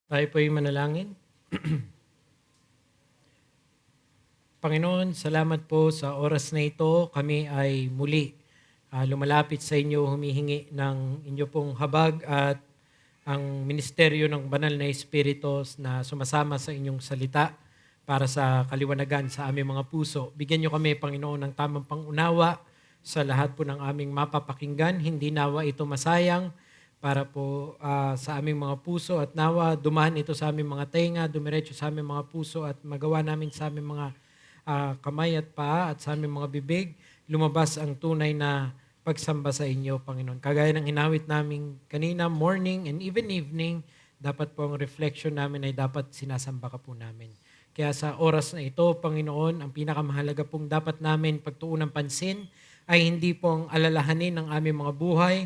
Tayo po'y manalangin. Panginoon, salamat po sa oras na ito. Kami ay muli lumalapit sa inyo, humihingi ng inyo pong habag at ang ministeryo ng banal na Espiritu na sumasama sa inyong salita para sa kaliwanagan sa aming mga puso. Bigyan niyo kami, Panginoon, ng tamang pangunawa sa lahat po ng aming mapapakinggan. Hindi nawa ito masayang para po sa aming mga puso at nawa dumaan ito sa aming mga tenga, dumiretso sa aming mga puso at magawa namin sa aming mga kamay at paa at sa aming mga bibig, lumabas ang tunay na pagsamba sa inyo, Panginoon. Kagaya ng inawit namin kanina, morning and even evening, dapat po ang reflection namin ay dapat sinasamba ka po namin. Kaya sa oras na ito, Panginoon, ang pinakamahalaga pong dapat namin pagtuunan pansin ay hindi po ang alalahanin ng aming mga buhay,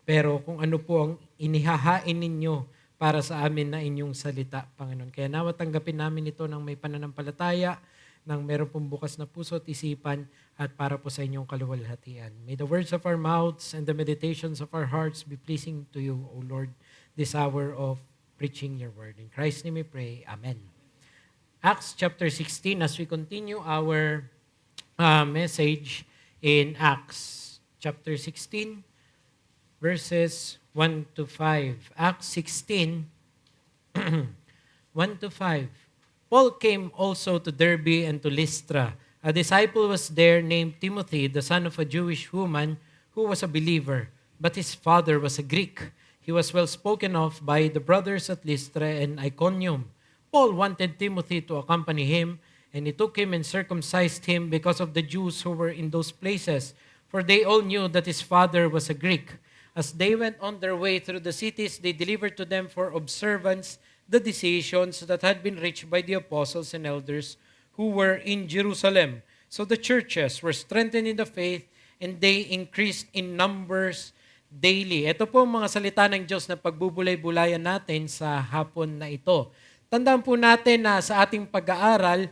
pero kung ano po ang inihahain ninyo para sa amin na inyong salita, Panginoon. Kaya nawa tanggapin namin ito ng may pananampalataya, ng meron pong bukas na puso at isipan at para po sa inyong kaluwalhatian. May the words of our mouths and the meditations of our hearts be pleasing to you, O Lord, this hour of preaching your word. In Christ's name we pray. Amen. Acts chapter 16, as we continue our message in Acts chapter 16, verses 1 to 5. Acts 16, 1 to 5. Paul came also to Derbe and to Lystra. A disciple was there named Timothy, the son of a Jewish woman who was a believer, but his father was a Greek. He was well spoken of by the brothers at Lystra and Iconium. Paul wanted Timothy to accompany him, and he took him and circumcised him because of the Jews who were in those places, for they all knew that his father was a Greek. As they went on their way through the cities, they delivered to them for observance the decisions that had been reached by the apostles and elders who were in Jerusalem. So the churches were strengthened in the faith and they increased in numbers daily. Ito po ang mga salita ng Diyos na pagbubulay-bulayan natin sa hapon na ito. Tandaan po natin na sa ating pag-aaral,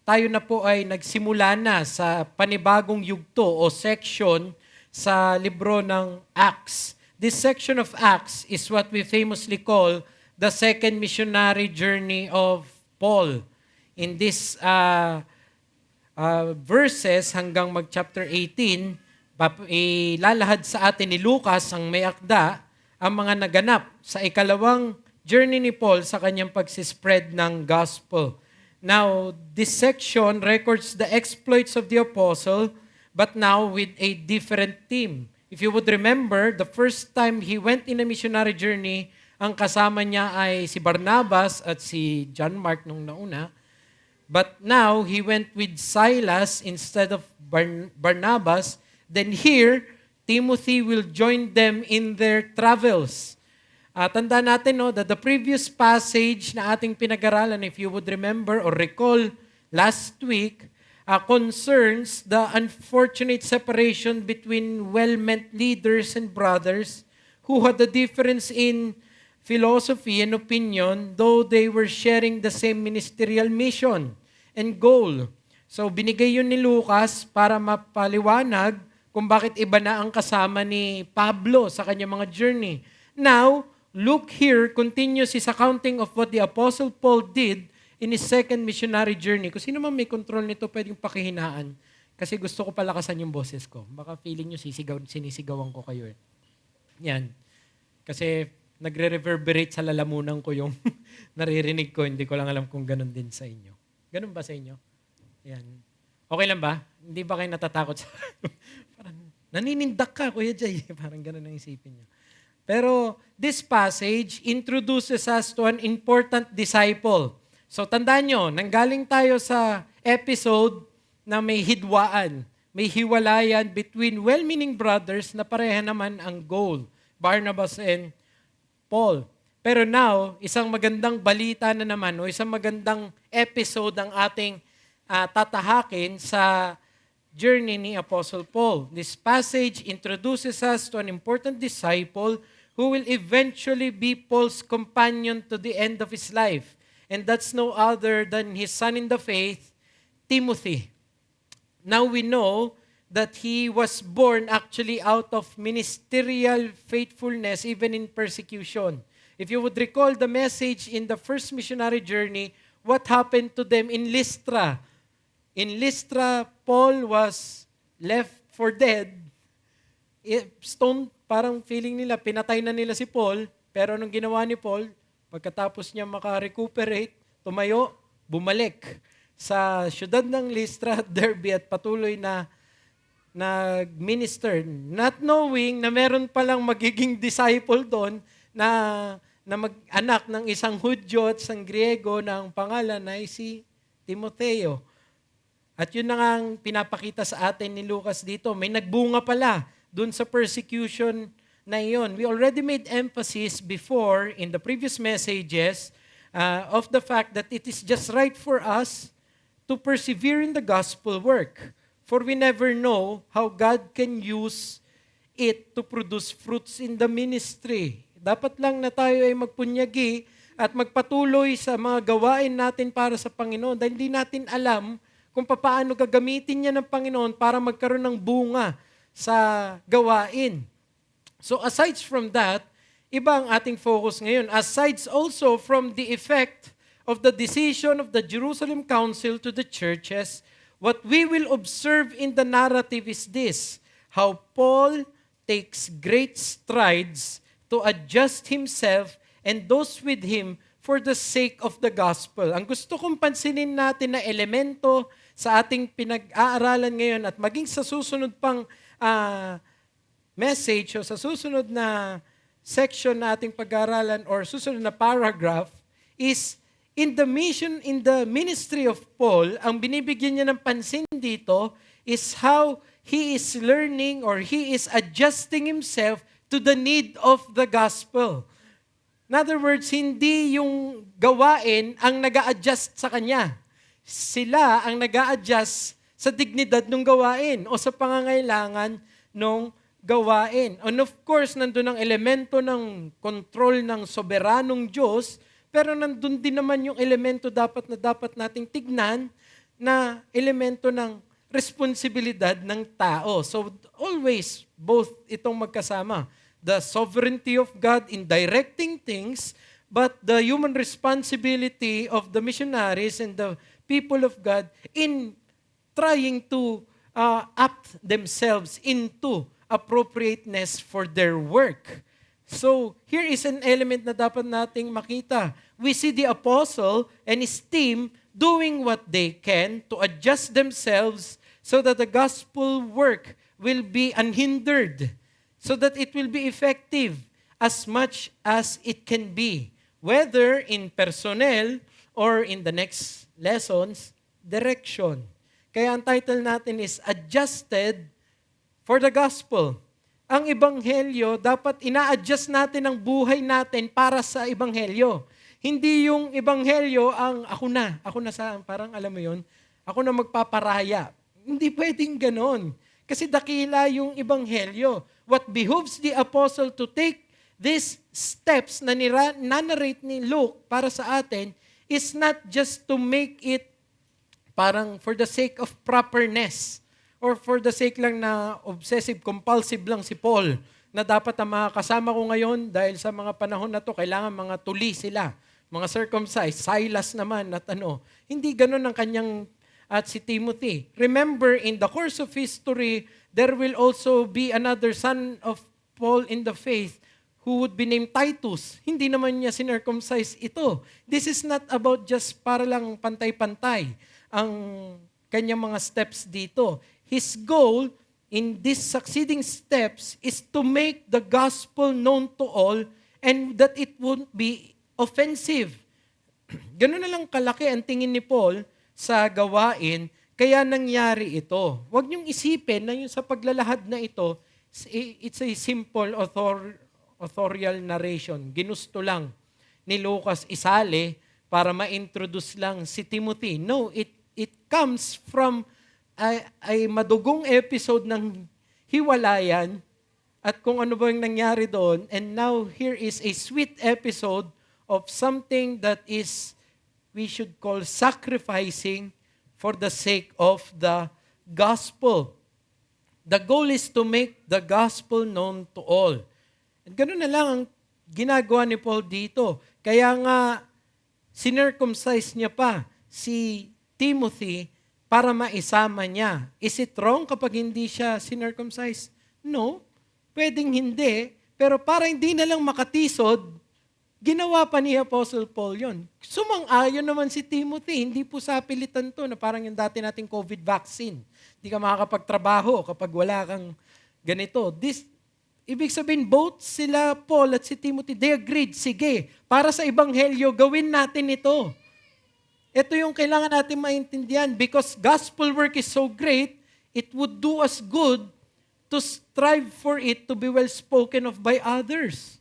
tayo na po ay nagsimula na sa panibagong yugto o section sa libro ng Acts. This section of Acts is what we famously call the second missionary journey of Paul. In this verses hanggang mag-chapter 18, ilalahad sa atin ni Lucas ang may akda ang mga naganap sa ikalawang journey ni Paul sa kanyang pagsispread ng gospel. Now, this section records the exploits of the apostle, but now with a different theme. If you would remember, the first time he went in a missionary journey, ang kasama niya ay si Barnabas at si John Mark nung nauna. But now, he went with Silas instead of Barnabas. Then here, Timothy will join them in their travels. Tandaan natin that the previous passage na ating pinag-aralan, if you would remember or recall last week, concerns the unfortunate separation between well-meant leaders and brothers who had a difference in philosophy and opinion, though they were sharing the same ministerial mission and goal. So binigay yun ni Lucas para mapaliwanag kung bakit iba na ang kasama ni Pablo sa kanyang mga journey. Now, Luke here continues his accounting of what the Apostle Paul did in his second missionary journey. Kung sino man may control nito, pwedeng pakihinaan. Kasi gusto ko palakasan yung boses ko. Baka feeling nyo sinisigawan ko kayo. Yan. Kasi nagre-reverberate sa lalamunan ko yung naririnig ko. Hindi ko lang alam kung ganun din sa inyo. Ganun ba sa inyo? Yan. Okay lang ba? Hindi ba kayo natatakot sa parang naninindak ka, Kuya Jay. Parang ganun ang isipin nyo. Pero this passage introduces us to an important disciple. So tandaan nyo, nanggaling tayo sa episode na may hidwaan, may hiwalayan between well-meaning brothers na pareha naman ang goal, Barnabas and Paul. Pero now, isang magandang balita na naman o isang magandang episode ang ating tatahakin sa journey ni Apostle Paul. This passage introduces us to an important disciple who will eventually be Paul's companion to the end of his life. And that's no other than his son in the faith, Timothy. Now we know that he was born actually out of ministerial faithfulness even in persecution. If you would recall the message in the first missionary journey, what happened to them in Lystra? In Lystra, Paul was left for dead. Stone, parang feeling nila, pinatay na nila si Paul, pero anong ginawa ni Paul? Pagkatapos niya maka-recuperate, tumayo, bumalik sa syudad ng Lystra, Derbe at patuloy na nag-minister, not knowing na meron palang magiging disciple doon na mag-anak ng isang Hudyo at isang Griego na ang pangalan ay si Timoteo. At yun na nga ang pinapakita sa atin ni Lucas dito. May nagbunga pala doon sa persecution na iyon. We already made emphasis before in the previous messages of the fact that it is just right for us to persevere in the gospel work. For we never know how God can use it to produce fruits in the ministry. Dapat lang na tayo ay magpunyagi at magpatuloy sa mga gawain natin para sa Panginoon dahil hindi natin alam kung paano gagamitin niya ng Panginoon para magkaroon ng bunga sa gawain. So aside from that, iba ang ating focus ngayon. Aside also from the effect of the decision of the Jerusalem Council to the churches, what we will observe in the narrative is this, how Paul takes great strides to adjust himself and those with him for the sake of the gospel. Ang gusto kong pansinin natin na elemento sa ating pinag-aaralan ngayon at maging sa susunod pang message o sa susunod na section na ating pag-aaralan or susunod na paragraph is in the ministry of Paul, ang binibigyan niya ng pansin dito is how he is learning or he is adjusting himself to the need of the gospel. In other words, hindi yung gawain ang nag-a-adjust sa kanya. Sila ang nag-a-adjust sa dignidad ng gawain o sa pangangailangan ng gawain. And of course, nandun ang elemento ng control ng soberanong Diyos, pero nandun din naman yung elemento dapat nating tignan na elemento ng responsibilidad ng tao. So always, both itong magkasama. The sovereignty of God in directing things, but the human responsibility of the missionaries and the people of God in trying to apt themselves into appropriateness for their work. So, here is an element na dapat nating makita. We see the apostle and his team doing what they can to adjust themselves so that the gospel work will be unhindered, so that it will be effective as much as it can be, whether in personnel or in the next lessons, direction. Kaya ang title natin is Adjusted for the Gospel. Ang ebanghelyo, dapat ina-adjust natin ang buhay natin para sa ebanghelyo. Hindi yung ebanghelyo ang ako na sa, parang alam mo yun, ako na magpaparaya. Hindi pwedeng ganon. Kasi dakila yung ebanghelyo. What behooves the apostle to take these steps na narrate ni Luke para sa atin is not just to make it parang for the sake of properness, or for the sake lang na obsessive-compulsive lang si Paul, na dapat ang mga kasama ko ngayon, dahil sa mga panahon na to, kailangan mga tuli sila, mga circumcised, Silas naman at ano. Hindi ganun ang kanyang at si Timothy. Remember, in the course of history, there will also be another son of Paul in the faith who would be named Titus. Hindi naman niya sinircumcise ito. This is not about just para lang pantay-pantay ang kanyang mga steps dito. His goal in these succeeding steps is to make the gospel known to all and that it won't be offensive. Ganun na lang kalaki ang tingin ni Paul sa gawain, kaya nangyari ito. Huwag niyong isipin na yung sa paglalahad na ito, it's a simple authorial narration. Ginusto lang ni Lucas isali para ma-introduce lang si Timothy. No, it comes from ay madugong episode ng hiwalayan at kung ano ba yung nangyari doon. And now here is a sweet episode of something that is, we should call sacrificing for the sake of the gospel. The goal is to make the gospel known to all. And ganoon na lang ang ginagawa ni Paul dito. Kaya nga, sinircumcise niya pa si Timothy para maisama niya. Is it wrong kapag hindi siya sinircumcise? No, pwedeng hindi. Pero para hindi na lang makatisod, ginawa pa ni Apostle Paul yon. Sumang-ayon naman si Timothy. Hindi po sa pilitan to na parang yung dati nating COVID vaccine. Hindi ka makakapagtrabaho kapag wala kang ganito. Ibig sabihin, both sila Paul at si Timothy, they agreed, sige, para sa Ebanghelyo, gawin natin ito. Ito yung kailangan natin maintindihan because gospel work is so great, it would do us good to strive for it to be well spoken of by others.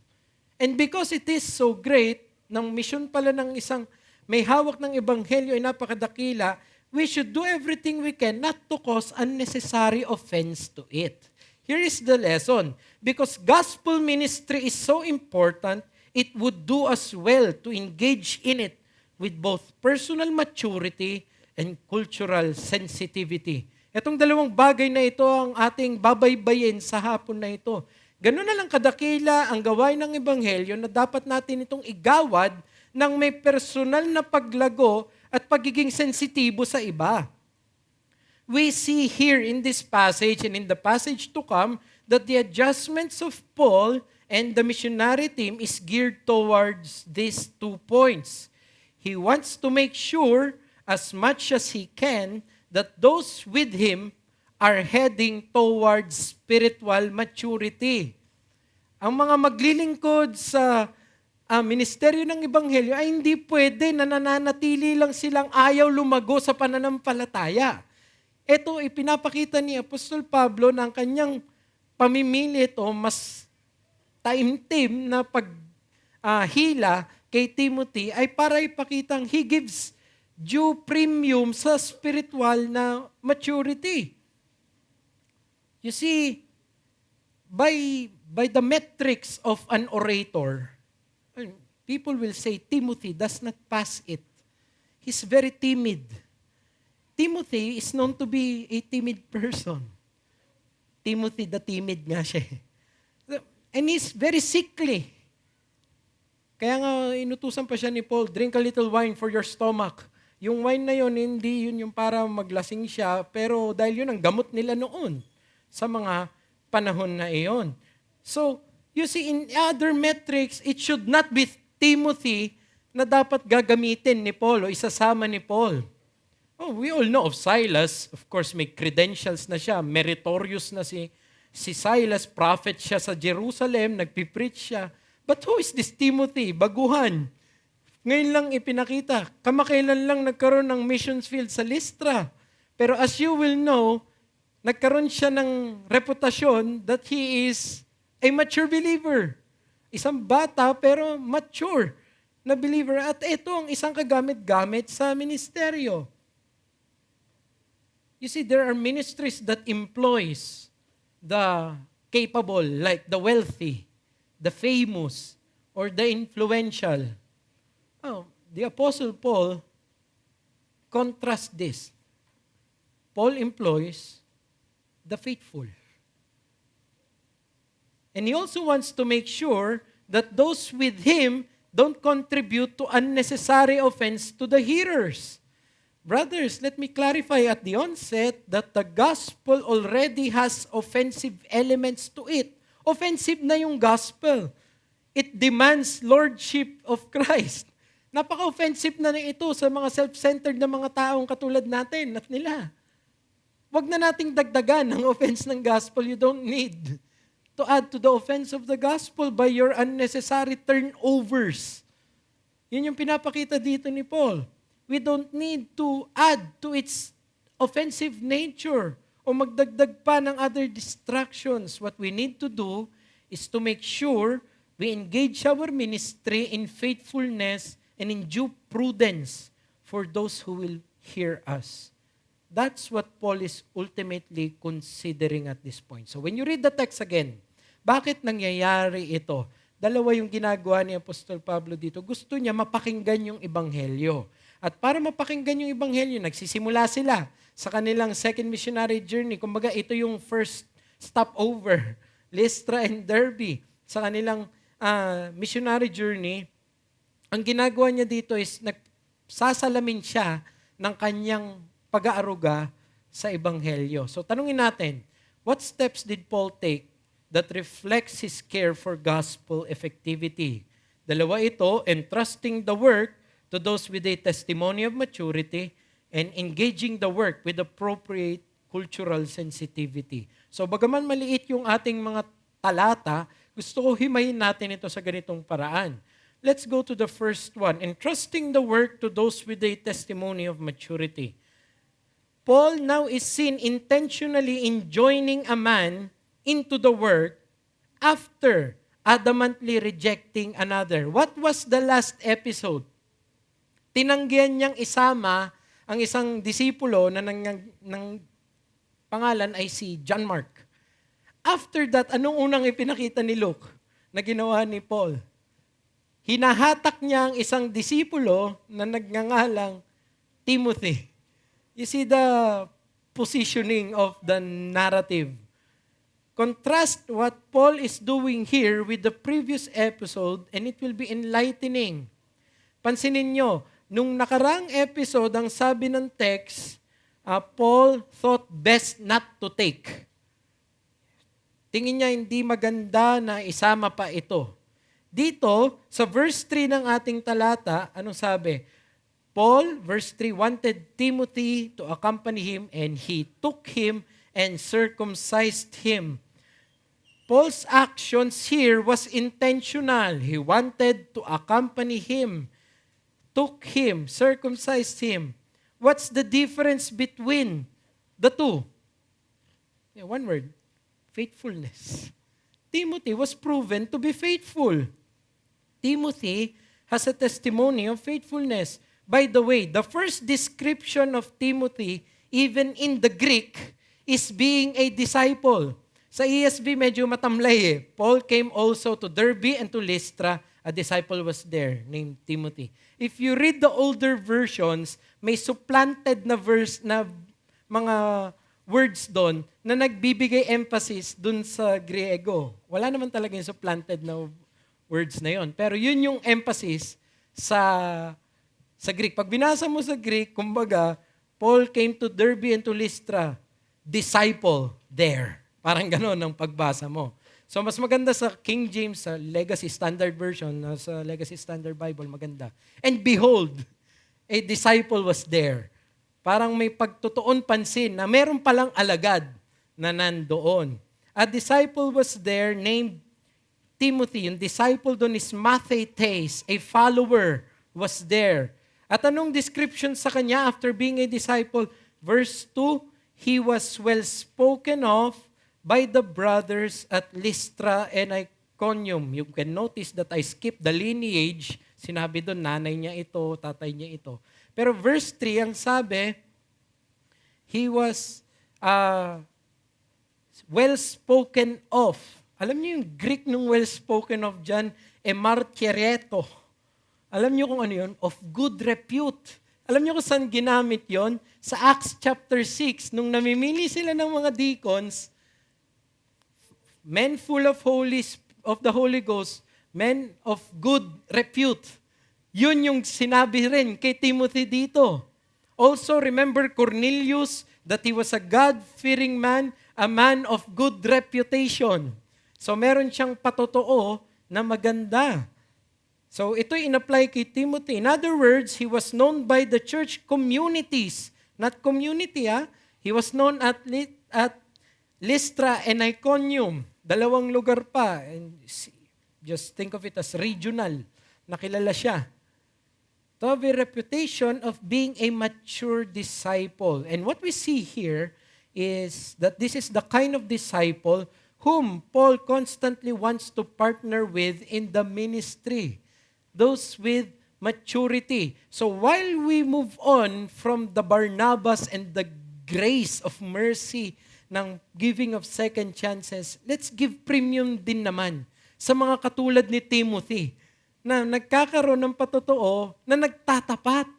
And because it is so great, ng mission pala ng isang may hawak ng Ebanghelyo ay napakadakila, we should do everything we can not to cause unnecessary offense to it. Here is the lesson. Because gospel ministry is so important, it would do us well to engage in it with both personal maturity and cultural sensitivity. Itong dalawang bagay na ito ang ating babaybayin sa hapon na ito. Ganun na lang kadakila ang gawain ng Ebanghelyo na dapat natin itong igawad ng may personal na paglago at pagiging sensitibo sa iba. We see here in this passage and in the passage to come that the adjustments of Paul and the missionary team is geared towards these 2 points. He wants to make sure as much as he can that those with him are heading towards spiritual maturity. Ang mga maglilingkod sa ministeryo ng Ebanghelyo ay hindi pwede na nananatili lang silang ayaw lumago sa pananampalataya. Ito ipinapakita ni Apostol Pablo ng kanyang pamimilit o mas taimtim na paghila kay Timothy ay para ipakitang he gives due premium sa spiritual na maturity. You see, by the metrics of an orator, people will say Timothy does not pass it. He's very timid. Timothy is known to be a timid person. Timothy the timid nga siya. And he's very sickly. Kaya nga inutusan pa siya ni Paul, drink a little wine for your stomach. Yung wine na yun, hindi yun yung para maglasing siya, pero dahil yun ang gamot nila noon sa mga panahon na iyon. So, you see, in other metrics, it should not be Timothy na dapat gagamitin ni Paul o isasama ni Paul. Oh, we all know of Silas. Of course, may credentials na siya. Meritorious na si Silas. Prophet siya sa Jerusalem. Nagpipreach siya. But who is this Timothy? Baguhan. Ngayon lang ipinakita. Kamakailan lang nagkaroon ng missions field sa Lystra. Pero as you will know, nagkaroon siya ng reputasyon that he is a mature believer. Isang bata pero mature na believer. At ito ang isang kagamit-gamit sa ministeryo. You see, there are ministries that employs the capable, like the wealthy, the famous, or the influential. Oh, the Apostle Paul contrasts this. Paul employs the faithful. And he also wants to make sure that those with him don't contribute to unnecessary offense to the hearers. Brothers, let me clarify at the onset that the gospel already has offensive elements to it. Offensive na yung gospel. It demands lordship of Christ. Napaka-offensive na ito sa mga self-centered na mga taong katulad natin at nila. Huwag na nating dagdagan ang offense ng gospel. You don't need to add to the offense of the gospel by your unnecessary turnovers. Yun yung pinapakita dito ni Paul. We don't need to add to its offensive nature o magdagdag pa ng other distractions. What we need to do is to make sure we engage our ministry in faithfulness and in due prudence for those who will hear us. That's what Paul is ultimately considering at this point. So when you read the text again, bakit nangyayari ito? Dalawa yung ginagawa ni Apostol Pablo dito. Gusto niya mapakinggan yung Ebanghelyo. At para mapakinggan yung Ebanghelyo, nagsisimula sila sa kanilang second missionary journey. Kumbaga, ito yung first stopover, Lystra and Derbe, sa kanilang missionary journey, ang ginagawa niya dito is nagsasalamin siya ng kanyang pag-aaruga sa Ebanghelyo. So tanungin natin, what steps did Paul take that reflects his care for gospel effectivity? Dalawa ito, entrusting the work to those with a testimony of maturity and engaging the work with appropriate cultural sensitivity. So bagaman maliit yung ating mga talata, gusto ko himayin natin ito sa ganitong paraan. Let's go to the first one, entrusting the work to those with a testimony of maturity. Paul now is seen intentionally in joining a man into the work after adamantly rejecting another. What was the last episode? Tinanggihan niyang isama ang isang disipulo na ng pangalan ay si John Mark. After that, anong unang ipinakita ni Luke na ginawa ni Paul? Hinahatak niya ang isang disipulo na nagngangalang Timothy. You see the positioning of the narrative. Contrast what Paul is doing here with the previous episode and it will be enlightening. Pansinin nyo, nung nakarang episode, ang sabi ng text, Paul thought best not to take. Tingin niya hindi maganda na isama pa ito. Dito, sa verse 3 ng ating talata, anong sabi? Paul, verse 3, wanted Timothy to accompany him and he took him and circumcised him. Paul's actions here was intentional. He wanted to accompany him, took him, circumcised him. What's the difference between the two? Yeah, one word, faithfulness. Timothy was proven to be faithful. Timothy has a testimony of faithfulness. By the way, the first description of Timothy, even in the Greek, is being a disciple. Sa ESV, medyo matamlay eh. Paul came also to Derbe and to Lystra. A disciple was there named Timothy. If you read the older versions, may supplanted na verse na mga words doon na nagbibigay emphasis doon sa Griego. Wala naman talaga yung supplanted na words na yon. Pero yun yung emphasis sa Greek. Pag binasa mo sa Greek, kumbaga, Paul came to Derbe and to Lystra, disciple there. Parang gano'n ang pagbasa mo. So mas maganda sa King James, sa Legacy Standard Version, sa Legacy Standard Bible, maganda. And behold, a disciple was there. Parang may pagtutuon pansin na meron palang alagad na nandoon. A disciple was there named Timothy. Yung disciple doon is Mathetes, a follower was there. At anong description sa kanya after being a disciple? Verse 2, he was well spoken of by the brothers at Lystra and Iconium. You can notice that I skipped the lineage. Sinabi doon, nanay niya ito, tatay niya ito. Pero verse 3, ang sabi, he was well spoken of. Alam niyo yung Greek ng well spoken of dyan, emartiereto. Alam niyo kung ano yun? Of good repute. Alam niyo kung saan ginamit yon? Sa Acts chapter 6, nung namimili sila ng mga deacons, men full of the Holy Ghost, men of good repute. Yun yung sinabi rin kay Timothy dito. Also, remember Cornelius, that he was a God-fearing man, a man of good reputation. So meron siyang patotoo na maganda. So ito'y in-apply kay Timothy. In other words, he was known by the church communities. Not community, He was known at Lystra and Iconium. Dalawang lugar pa. And just think of it as regional. Nakilala siya. To have a reputation of being a mature disciple. And what we see here is that this is the kind of disciple whom Paul constantly wants to partner with in the ministry. Those with maturity. So while we move on from the Barnabas and the grace of mercy ng giving of second chances, let's give premium din naman sa mga katulad ni Timothy na nagkakaroon ng patotoo na nagtatapat.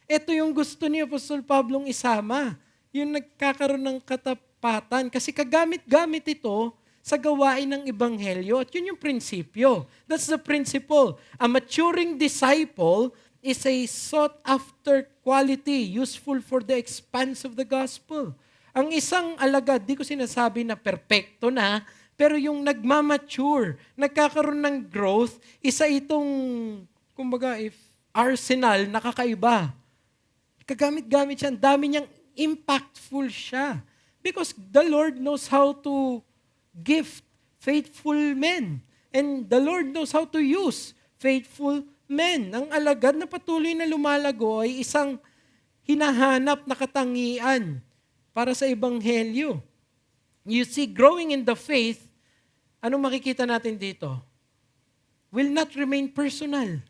Ito yung gusto ni Apostol Pablong isama, yung nagkakaroon ng katapatan. Kasi kagamit-gamit ito sa gawain ng Ebanghelyo. At yun yung prinsipyo. That's the principle. A maturing disciple is a sought-after quality useful for the expanse of the gospel. Ang isang alagad, di ko sinasabi na perpekto na, pero yung nagmamature, nagkakaroon ng growth, isa itong, kumbaga, if arsenal, nakakaiba. Kagamit-gamit siya, dami niyang impactful siya. Because the Lord knows how to gift faithful men. And the Lord knows how to use faithful men. Ang alagad na patuloy na lumalago ay isang hinahanap na katangian para sa Ebanghelyo. You see, growing in the faith, anong makikita natin dito? Will not remain personal.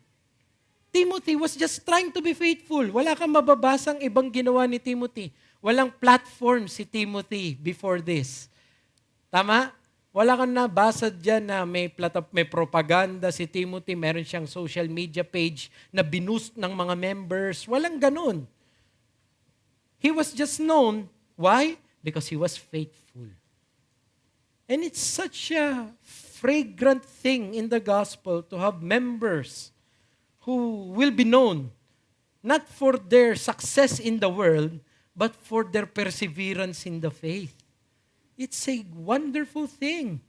Timothy was just trying to be faithful. Wala kang mababasang ibang ginawa ni Timothy. Walang platform si Timothy before this. Tama? Wala kang nabasa dyan na may propaganda si Timothy, meron siyang social media page na binoost ng mga members. Walang ganun. He was just known. Why? Because he was faithful. And it's such a fragrant thing in the gospel to have members who will be known not for their success in the world, but for their perseverance in the faith. It's a wonderful thing.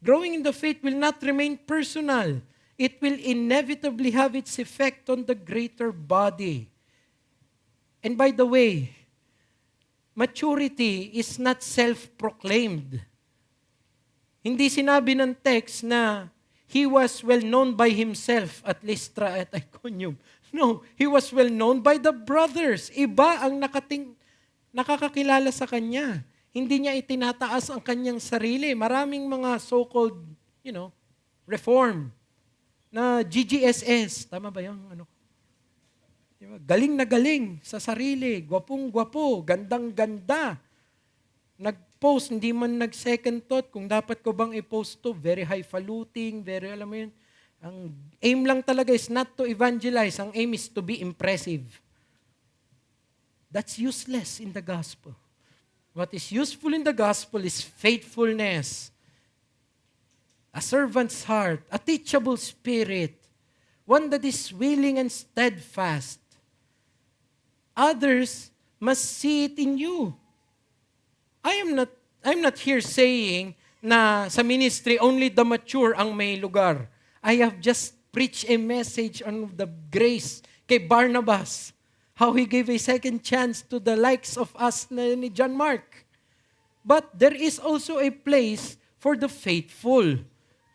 Growing in the faith will not remain personal. It will inevitably have its effect on the greater body. And by the way, maturity is not self-proclaimed. Hindi sinabi ng text na he was well known by himself at Lystra at Iconium. No, he was well known by the brothers. Iba ang nakakakilala sa kanya. Hindi niya itinataas ang kanyang sarili. Maraming mga so-called, reform na GGSS. Tama ba yung Diba? Galing na galing sa sarili. Gwapong-gwapo. Gandang-ganda. Nag-post, hindi man nag-second thought kung dapat ko bang i-post to. Very highfalutin, alam mo yun. Ang aim lang talaga is not to evangelize. Ang aim is to be impressive. That's useless in the gospel. What is useful in the gospel is faithfulness, a servant's heart, a teachable spirit, one that is willing and steadfast. Others must see it in you. I'm not here saying na sa ministry only the mature ang may lugar. I have just preached a message on the grace kay Barnabas. How he gave a second chance to the likes of us ni John Mark. But there is also a place for the faithful.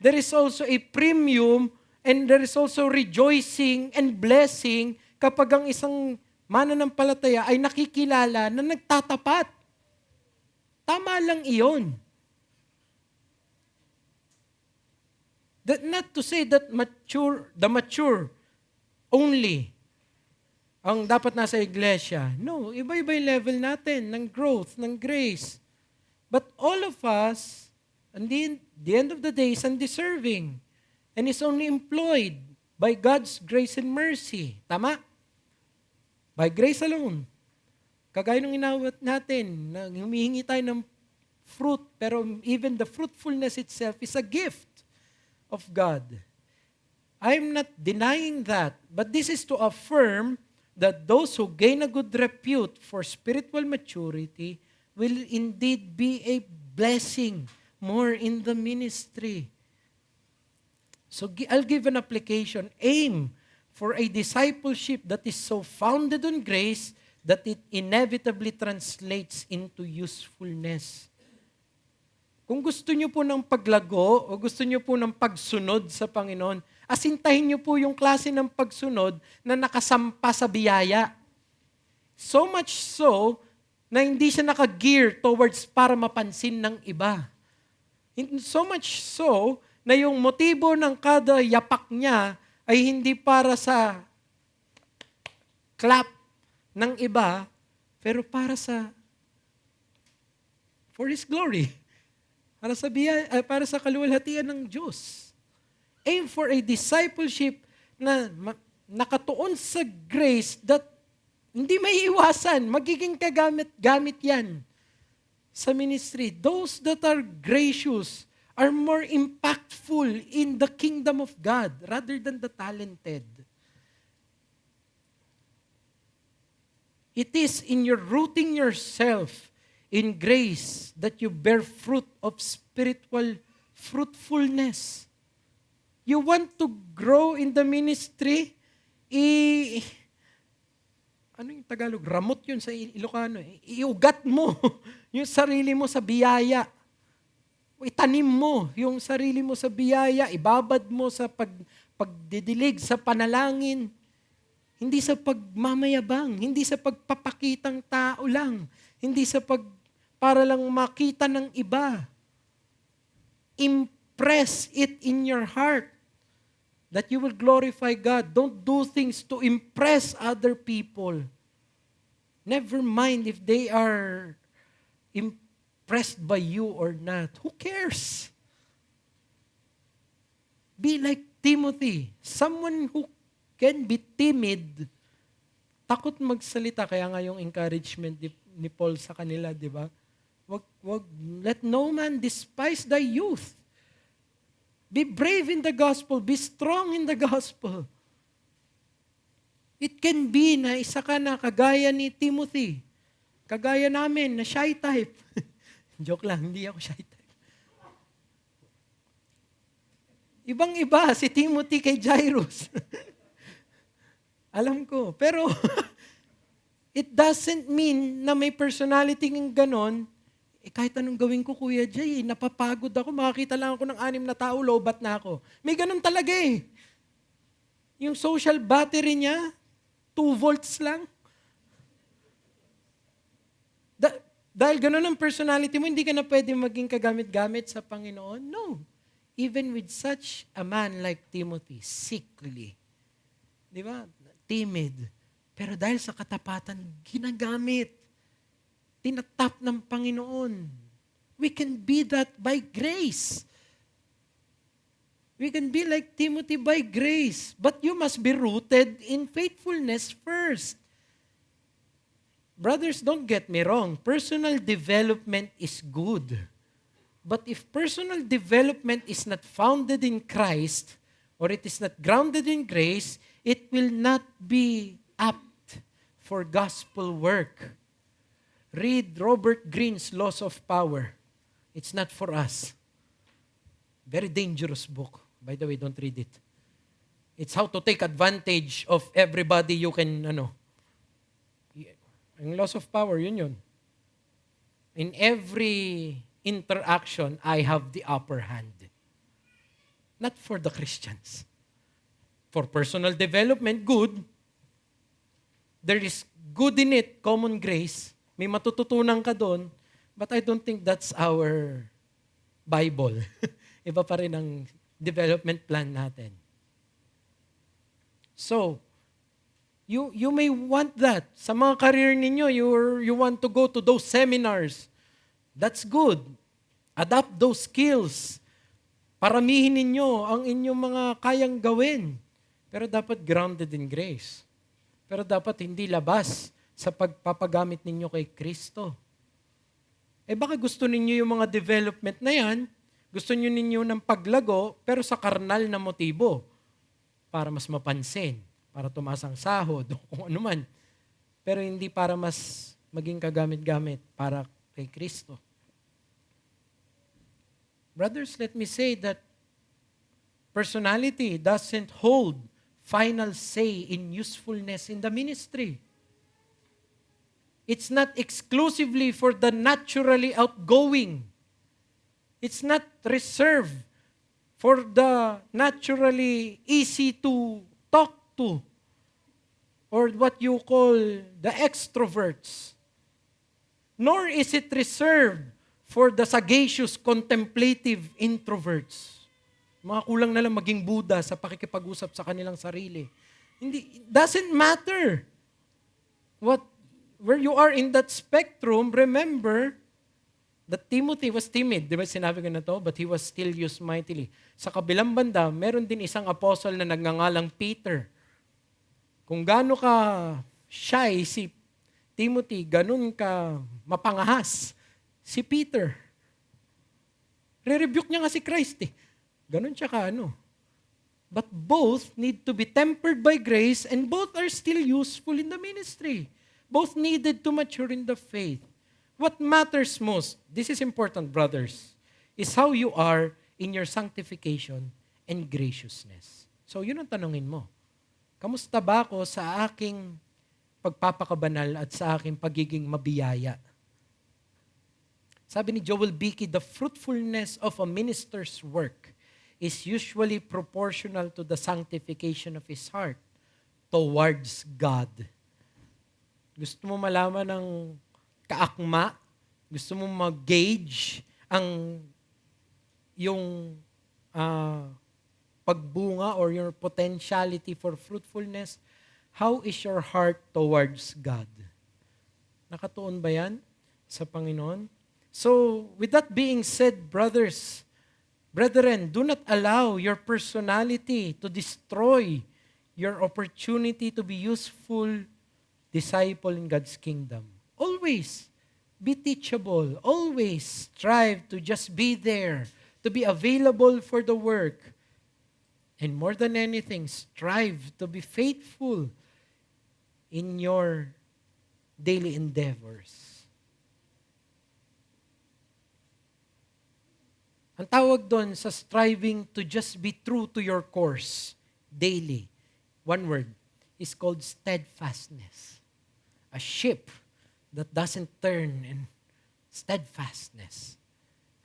There is also a premium and there is also rejoicing and blessing kapag ang isang mananampalataya ay nakikilala na nagtatapat. Tama lang iyon. Not to say that the mature only ang dapat nasa iglesia. No, iba-iba yung level natin ng growth, ng grace. But all of us, at the end of the day, is undeserving and is only employed by God's grace and mercy. Tama? By grace alone. Kagaya nung inawat natin, na humihingi tayo ng fruit, pero even the fruitfulness itself is a gift of God. I'm not denying that, but this is to affirm that those who gain a good repute for spiritual maturity will indeed be a blessing more in the ministry. So I'll give an application. Aim for a discipleship that is so founded on grace that it inevitably translates into usefulness. Kung gusto niyo po ng paglago o gusto niyo po ng pagsunod sa Panginoon, asintahin niyo po yung klase ng pagsunod na nakasampa sa biyaya. So much so na hindi siya naka-gear towards para mapansin ng iba. So much so na yung motibo ng kada yapak niya ay hindi para sa clap ng iba, pero para for His glory. Para sa kaluwalhatian ng Diyos. Aim for a discipleship na nakatuon sa grace that hindi may iwasan. Magiging kagamit-gamit yan. sa ministry. Those that are gracious are more impactful in the kingdom of God rather than the talented. It is in your rooting yourself in grace that you bear fruit of spiritual fruitfulness. You want to grow in the ministry, ano yung Tagalog? Ramot yun sa Ilocano. Iugat mo yung sarili mo sa biyaya. Itanim mo yung sarili mo sa biyaya. Ibabad mo sa pagdidilig, sa panalangin. Hindi sa pagmamayabang, hindi sa pagpapakitang tao lang, hindi sa para lang makita ng iba. Impress it in your heart that you will glorify God. Don't do things to impress other people. Never mind if they are impressed by you or not. Who cares? Be like Timothy, someone who can be timid, takot magsalita, kaya nga yung encouragement ni Paul sa kanila, di ba? Wag, let no man despise thy youth. Be brave in the gospel, be strong in the gospel. It can be na isa ka na kagaya ni Timothy, kagaya namin na shy type. Joke lang, hindi ako shy type. Ibang-iba si Timothy kay Jairus. Alam ko. Pero, it doesn't mean na may personality ng ganon, kahit anong gawin ko, Kuya Jay, napapagod ako, makakita lang ako ng 6 na tao, lobat na ako. May ganon talaga eh. Yung social battery niya, 2 volts lang. Dahil ganon ang personality mo, hindi ka na pwede maging kagamit-gamit sa Panginoon? No. Even with such a man like Timothy, sickly, di ba? Timid. Pero dahil sa katapatan, ginagamit. Tinatap ng Panginoon. We can be that by grace. We can be like Timothy by grace. But you must be rooted in faithfulness first. Brothers, don't get me wrong. Personal development is good. But if personal development is not founded in Christ, or it is not grounded in grace, it will not be apt for gospel work. Read Robert Greene's Laws of Power. It's not for us. Very dangerous book. By the way, don't read it. It's how to take advantage of everybody you can, Ang Laws of Power, yun. In every interaction, I have the upper hand. Not for the Christians. For personal development, good. There is good in it, common grace. May matututunan ka doon, but I don't think that's our Bible. Iba pa rin ang development plan natin. So, you may want that. Sa mga career ninyo, you want to go to those seminars. That's good. Adapt those skills. Paramihin ninyo ang inyong mga kayang gawin. Pero dapat grounded in grace. Pero dapat hindi labas sa pagpapagamit ninyo kay Kristo. Baka gusto ninyo yung mga development na yan, gusto ninyo ng paglago, pero sa karnal na motibo. Para mas mapansin, para tumaas ang sahod, o kung ano man. Pero hindi para mas maging kagamit-gamit para kay Kristo. Brothers, let me say that personality doesn't hold final say in usefulness in the ministry. It's not exclusively for the naturally outgoing. It's not reserved for the naturally easy to talk to or what you call the extroverts. Nor is it reserved for the sagacious, contemplative introverts. Mga kulang na lang maging Buddha sa pakikipag-usap sa kanilang sarili. It doesn't matter where you are in that spectrum. Remember that Timothy was timid. Di ba sinabi ko na to? But he was still used mightily. Sa kabilang banda, meron din isang apostle na nagngangalang Peter. Kung gaano ka shy si Timothy, ganun ka mapangahas Si Peter, re-rebuke niya nga si Christ eh. Ganon siya kaano. But both need to be tempered by grace and both are still useful in the ministry. Both needed to mature in the faith. What matters most, this is important, brothers, is how you are in your sanctification and graciousness. So yun ang tanongin mo. Kamusta ba ako sa aking pagpapakabanal at sa aking pagiging mabiyaya? Sabi ni Joel Beakey, the fruitfulness of a minister's work is usually proportional to the sanctification of his heart towards God. Gusto mo malaman ng kaakma? Gusto mo mag-gauge ang yung pagbunga or your potentiality for fruitfulness? How is your heart towards God? Nakatuon ba yan sa Panginoon? So, with that being said, brethren, do not allow your personality to destroy your opportunity to be useful disciple in God's kingdom. Always be teachable. Always strive to just be there, to be available for the work. And more than anything, strive to be faithful in your daily endeavors. Ang tawag doon sa striving to just be true to your course daily, one word, is called steadfastness. A ship that doesn't turn in steadfastness.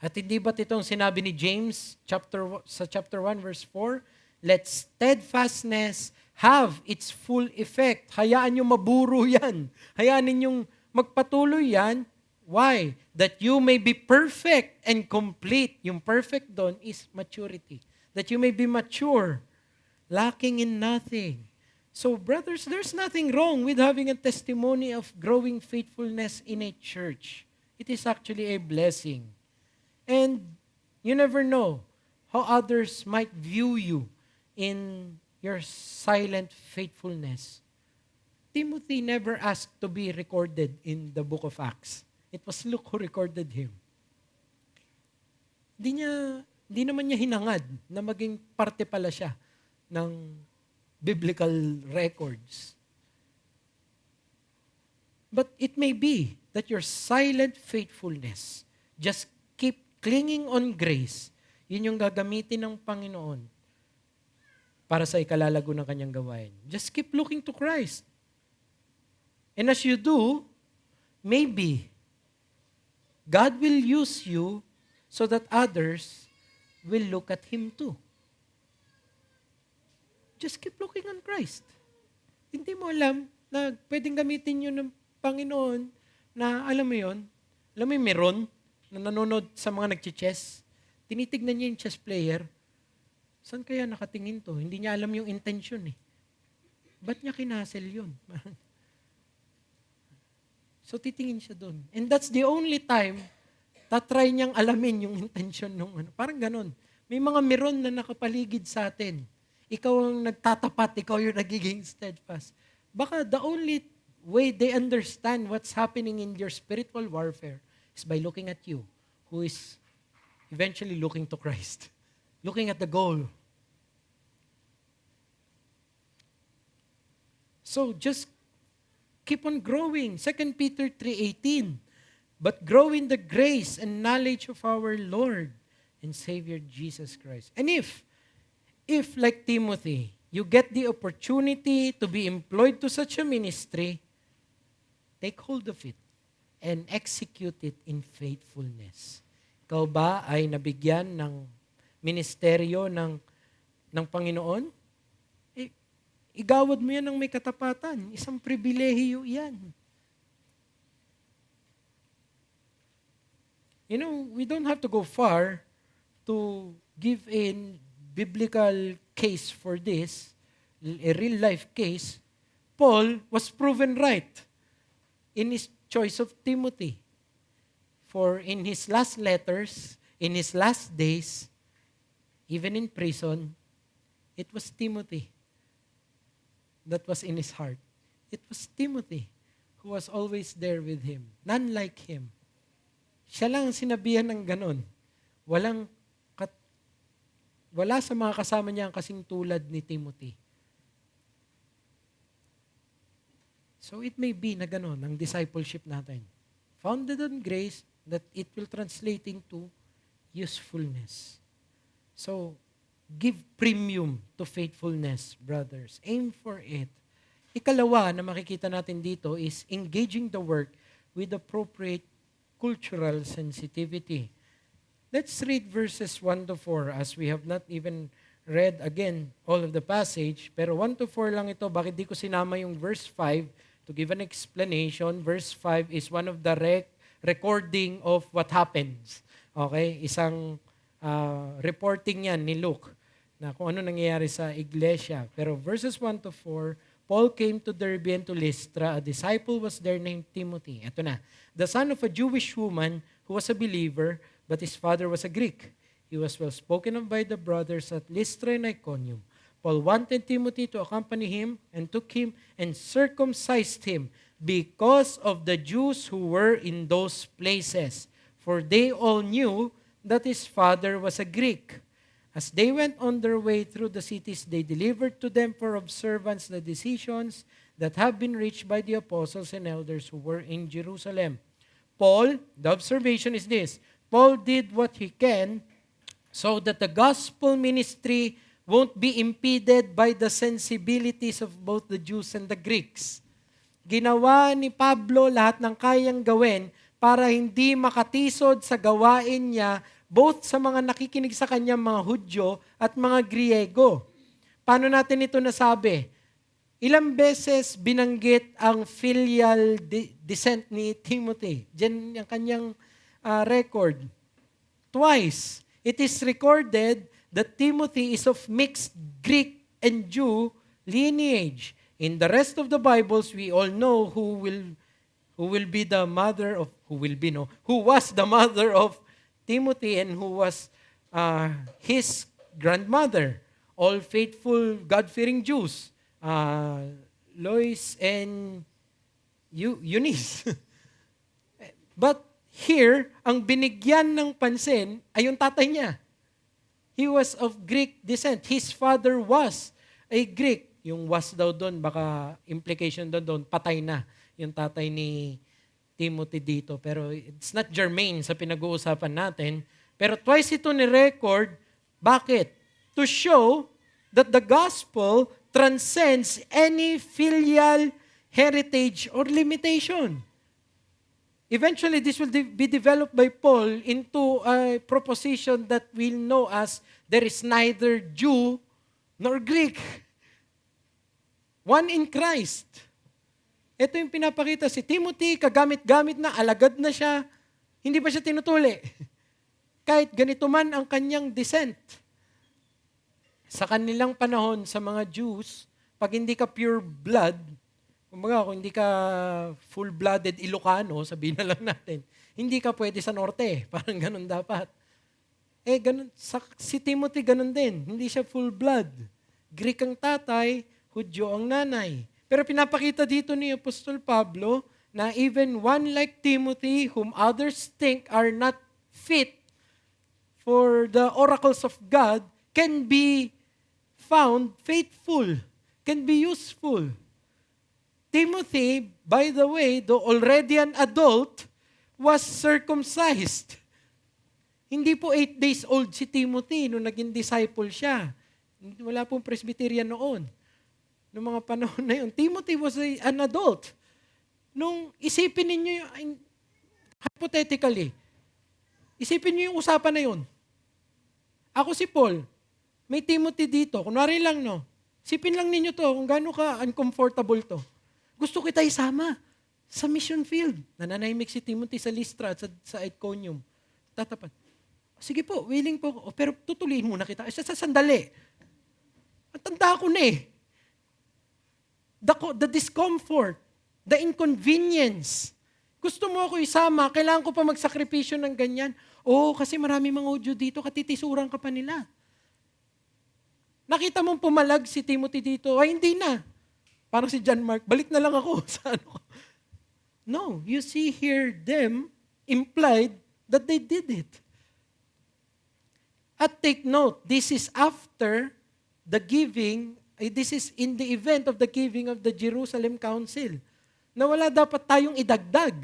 At hindi ba't itong sinabi ni James sa chapter 1 verse 4, let steadfastness have its full effect. Hayaan nyo maburo yan. Hayaan ninyong magpatuloy yan. Why? That you may be perfect and complete. Yung perfect doon is maturity. That you may be mature, lacking in nothing. So brothers, there's nothing wrong with having a testimony of growing faithfulness in a church. It is actually a blessing. And you never know how others might view you in your silent faithfulness. Timothy never asked to be recorded in the book of Acts. It was Luke who recorded him. Di naman niya hinangad na maging parte pala siya ng biblical records. But it may be that your silent faithfulness, just keep clinging on grace, yun yung gagamitin ng Panginoon para sa ikalalago ng kanyang gawain. Just keep looking to Christ. And as you do, maybe God will use you so that others will look at Him too. Just keep looking on Christ. Hindi mo alam na pwedeng gamitin yun ng Panginoon na alam mo yun, meron na nanonood sa mga nagche-chess, tinitignan niya yung chess player, saan kaya nakatingin to? Hindi niya alam yung intention eh. Ba't niya kinasel yun? So titingin siya doon. And that's the only time tatry niyang alamin yung intention nung ano. Parang ganun. May mga meron na nakapaligid sa atin. Ikaw ang nagtatapat, ikaw yung nagiging steadfast. Baka the only way they understand what's happening in your spiritual warfare is by looking at you, who is eventually looking to Christ. Looking at the goal. So just keep on growing. 2 Peter 3:18. But grow in the grace and knowledge of our Lord and Savior Jesus Christ. And if like Timothy, you get the opportunity to be employed to such a ministry, take hold of it and execute it in faithfulness. Ikaw ba ay nabigyan ng ministeryo ng Panginoon? Igawad mo yan ng may katapatan. Isang pribilehiyo yan. You know, we don't have to go far to give a biblical case for this, a real life case. Paul was proven right in his choice of Timothy. For in his last letters, in his last days, even in prison, it was Timothy that was in his heart. It was Timothy who was always there with him. None like him. Siya lang ang sinabihan ng ganon. Walang wala sa mga kasama niya ang kasing tulad ni Timothy. So it may be na ganon ang discipleship natin. Founded on grace, that it will translate into usefulness. So, give premium to faithfulness, brothers. Aim for it. Ikalawa na makikita natin dito is engaging the work with appropriate cultural sensitivity. Let's read verses 1 to 4 as we have not even read again all of the passage. Pero 1 to 4 lang ito. Bakit di ko sinama yung verse 5 to give an explanation? Verse 5 is one of the recording of what happens. Okay? Isang reporting yan ni Luke na kung ano nangyayari sa iglesia. Pero verses 1 to 4, Paul came to Derbe and to Lystra. A disciple was there named Timothy. Ito na. The son of a Jewish woman who was a believer, but his father was a Greek. He was well spoken of by the brothers at Lystra and Iconium. Paul wanted Timothy to accompany him and took him and circumcised him because of the Jews who were in those places. For they all knew that his father was a Greek. As they went on their way through the cities, they delivered to them for observance the decisions that have been reached by the apostles and elders who were in Jerusalem. Paul, the observation is this, Paul did what he can so that the gospel ministry won't be impeded by the sensibilities of both the Jews and the Greeks. Ginawa ni Pablo lahat ng kayang gawin para hindi makatisod sa gawain niya both sa mga nakikinig sa kanya mga Hudyo at mga Griego. Paano natin ito nasabi? Ilang beses binanggit ang filial descent ni Timothy. Diyan yung kanyang record. Twice. It is recorded that Timothy is of mixed Greek and Jew lineage. In the rest of the Bibles, we all know who was the mother of Timothy and who was his grandmother. All faithful, God-fearing Jews. Lois and Eunice. But here, ang binigyan ng pansin ay yung tatay niya. He was of Greek descent. His father was a Greek. Yung was daw doon, baka implication doon, patay na yung tatay ni Timothy dito. Pero it's not germane sa pinag-uusapan natin. Pero twice ito ni-record. Bakit? To show that the gospel transcends any filial heritage or limitation. Eventually, this will be developed by Paul into a proposition that we'll know as there is neither Jew nor Greek. One in Christ. Ito yung pinapakita. Si Timothy, kagamit-gamit na, alagad na siya, hindi pa siya tinutuli. Kahit ganito man ang kanyang descent. Sa kanilang panahon, sa mga Jews, pag hindi ka pure blood, kumbaga, kung hindi ka full-blooded Ilocano, sabihin na lang natin, hindi ka pwede sa norte. Parang ganun dapat. Ganun, si Timothy ganun din. Hindi siya full-blood. Greek ang tatay, Hudyo ang nanay. Pero pinapakita dito ni Apostol Pablo na even one like Timothy, whom others think are not fit for the oracles of God, can be found faithful, can be useful. Timothy, by the way, though already an adult, was circumcised. Hindi po 8 days old si Timothy nung naging disciple siya. Wala pong Presbyterian noon. Noong mga panahon na yun, Timothy was an adult. Nung isipin ninyo, hypothetically, isipin niyo yung usapan na yun. Ako si Paul, may Timothy dito, kunwari lang, no? Isipin lang ninyo to, kung gaano ka uncomfortable to. Gusto kita isama sa mission field. Nananahimik si Timothy sa Lystra at sa Iconium. Tatapat. Sige po, willing po ako. Pero tutuliin muna kita. Sa sandali. Matanda ako na eh. The discomfort, the inconvenience. Gusto mo ako isama, kailangan ko pa magsakripisyo ng ganyan. Kasi marami mga Hudyo dito, katitisuran ka pa nila. Nakita mong pumalag si Timothy dito, hindi na. Parang si John Mark, balik na lang ako sa No, you see here them implied that they did it. At take note, this is after the giving, this is in the event of the giving of the Jerusalem Council, na wala dapat tayong idagdag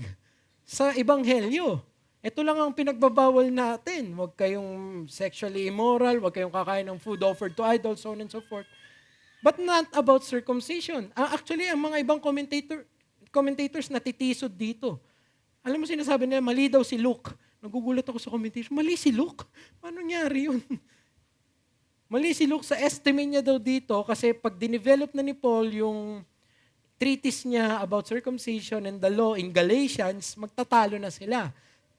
sa ebanghelyo. Ito lang ang pinagbabawal natin. Huwag kayong sexually immoral, huwag kayong kakain ng food offered to idols, so on and so forth. But not about circumcision. Actually, ang mga ibang commentators natitisod dito. Alam mo, sinasabi nila, mali daw si Luke. Nagugulat ako sa commentation. Mali si Luke? Paano nangyari yun? Mali si Luke sa estimate niya daw dito kasi pag dinevelop na ni Paul yung treatise niya about circumcision and the law in Galatians, magtatalo na sila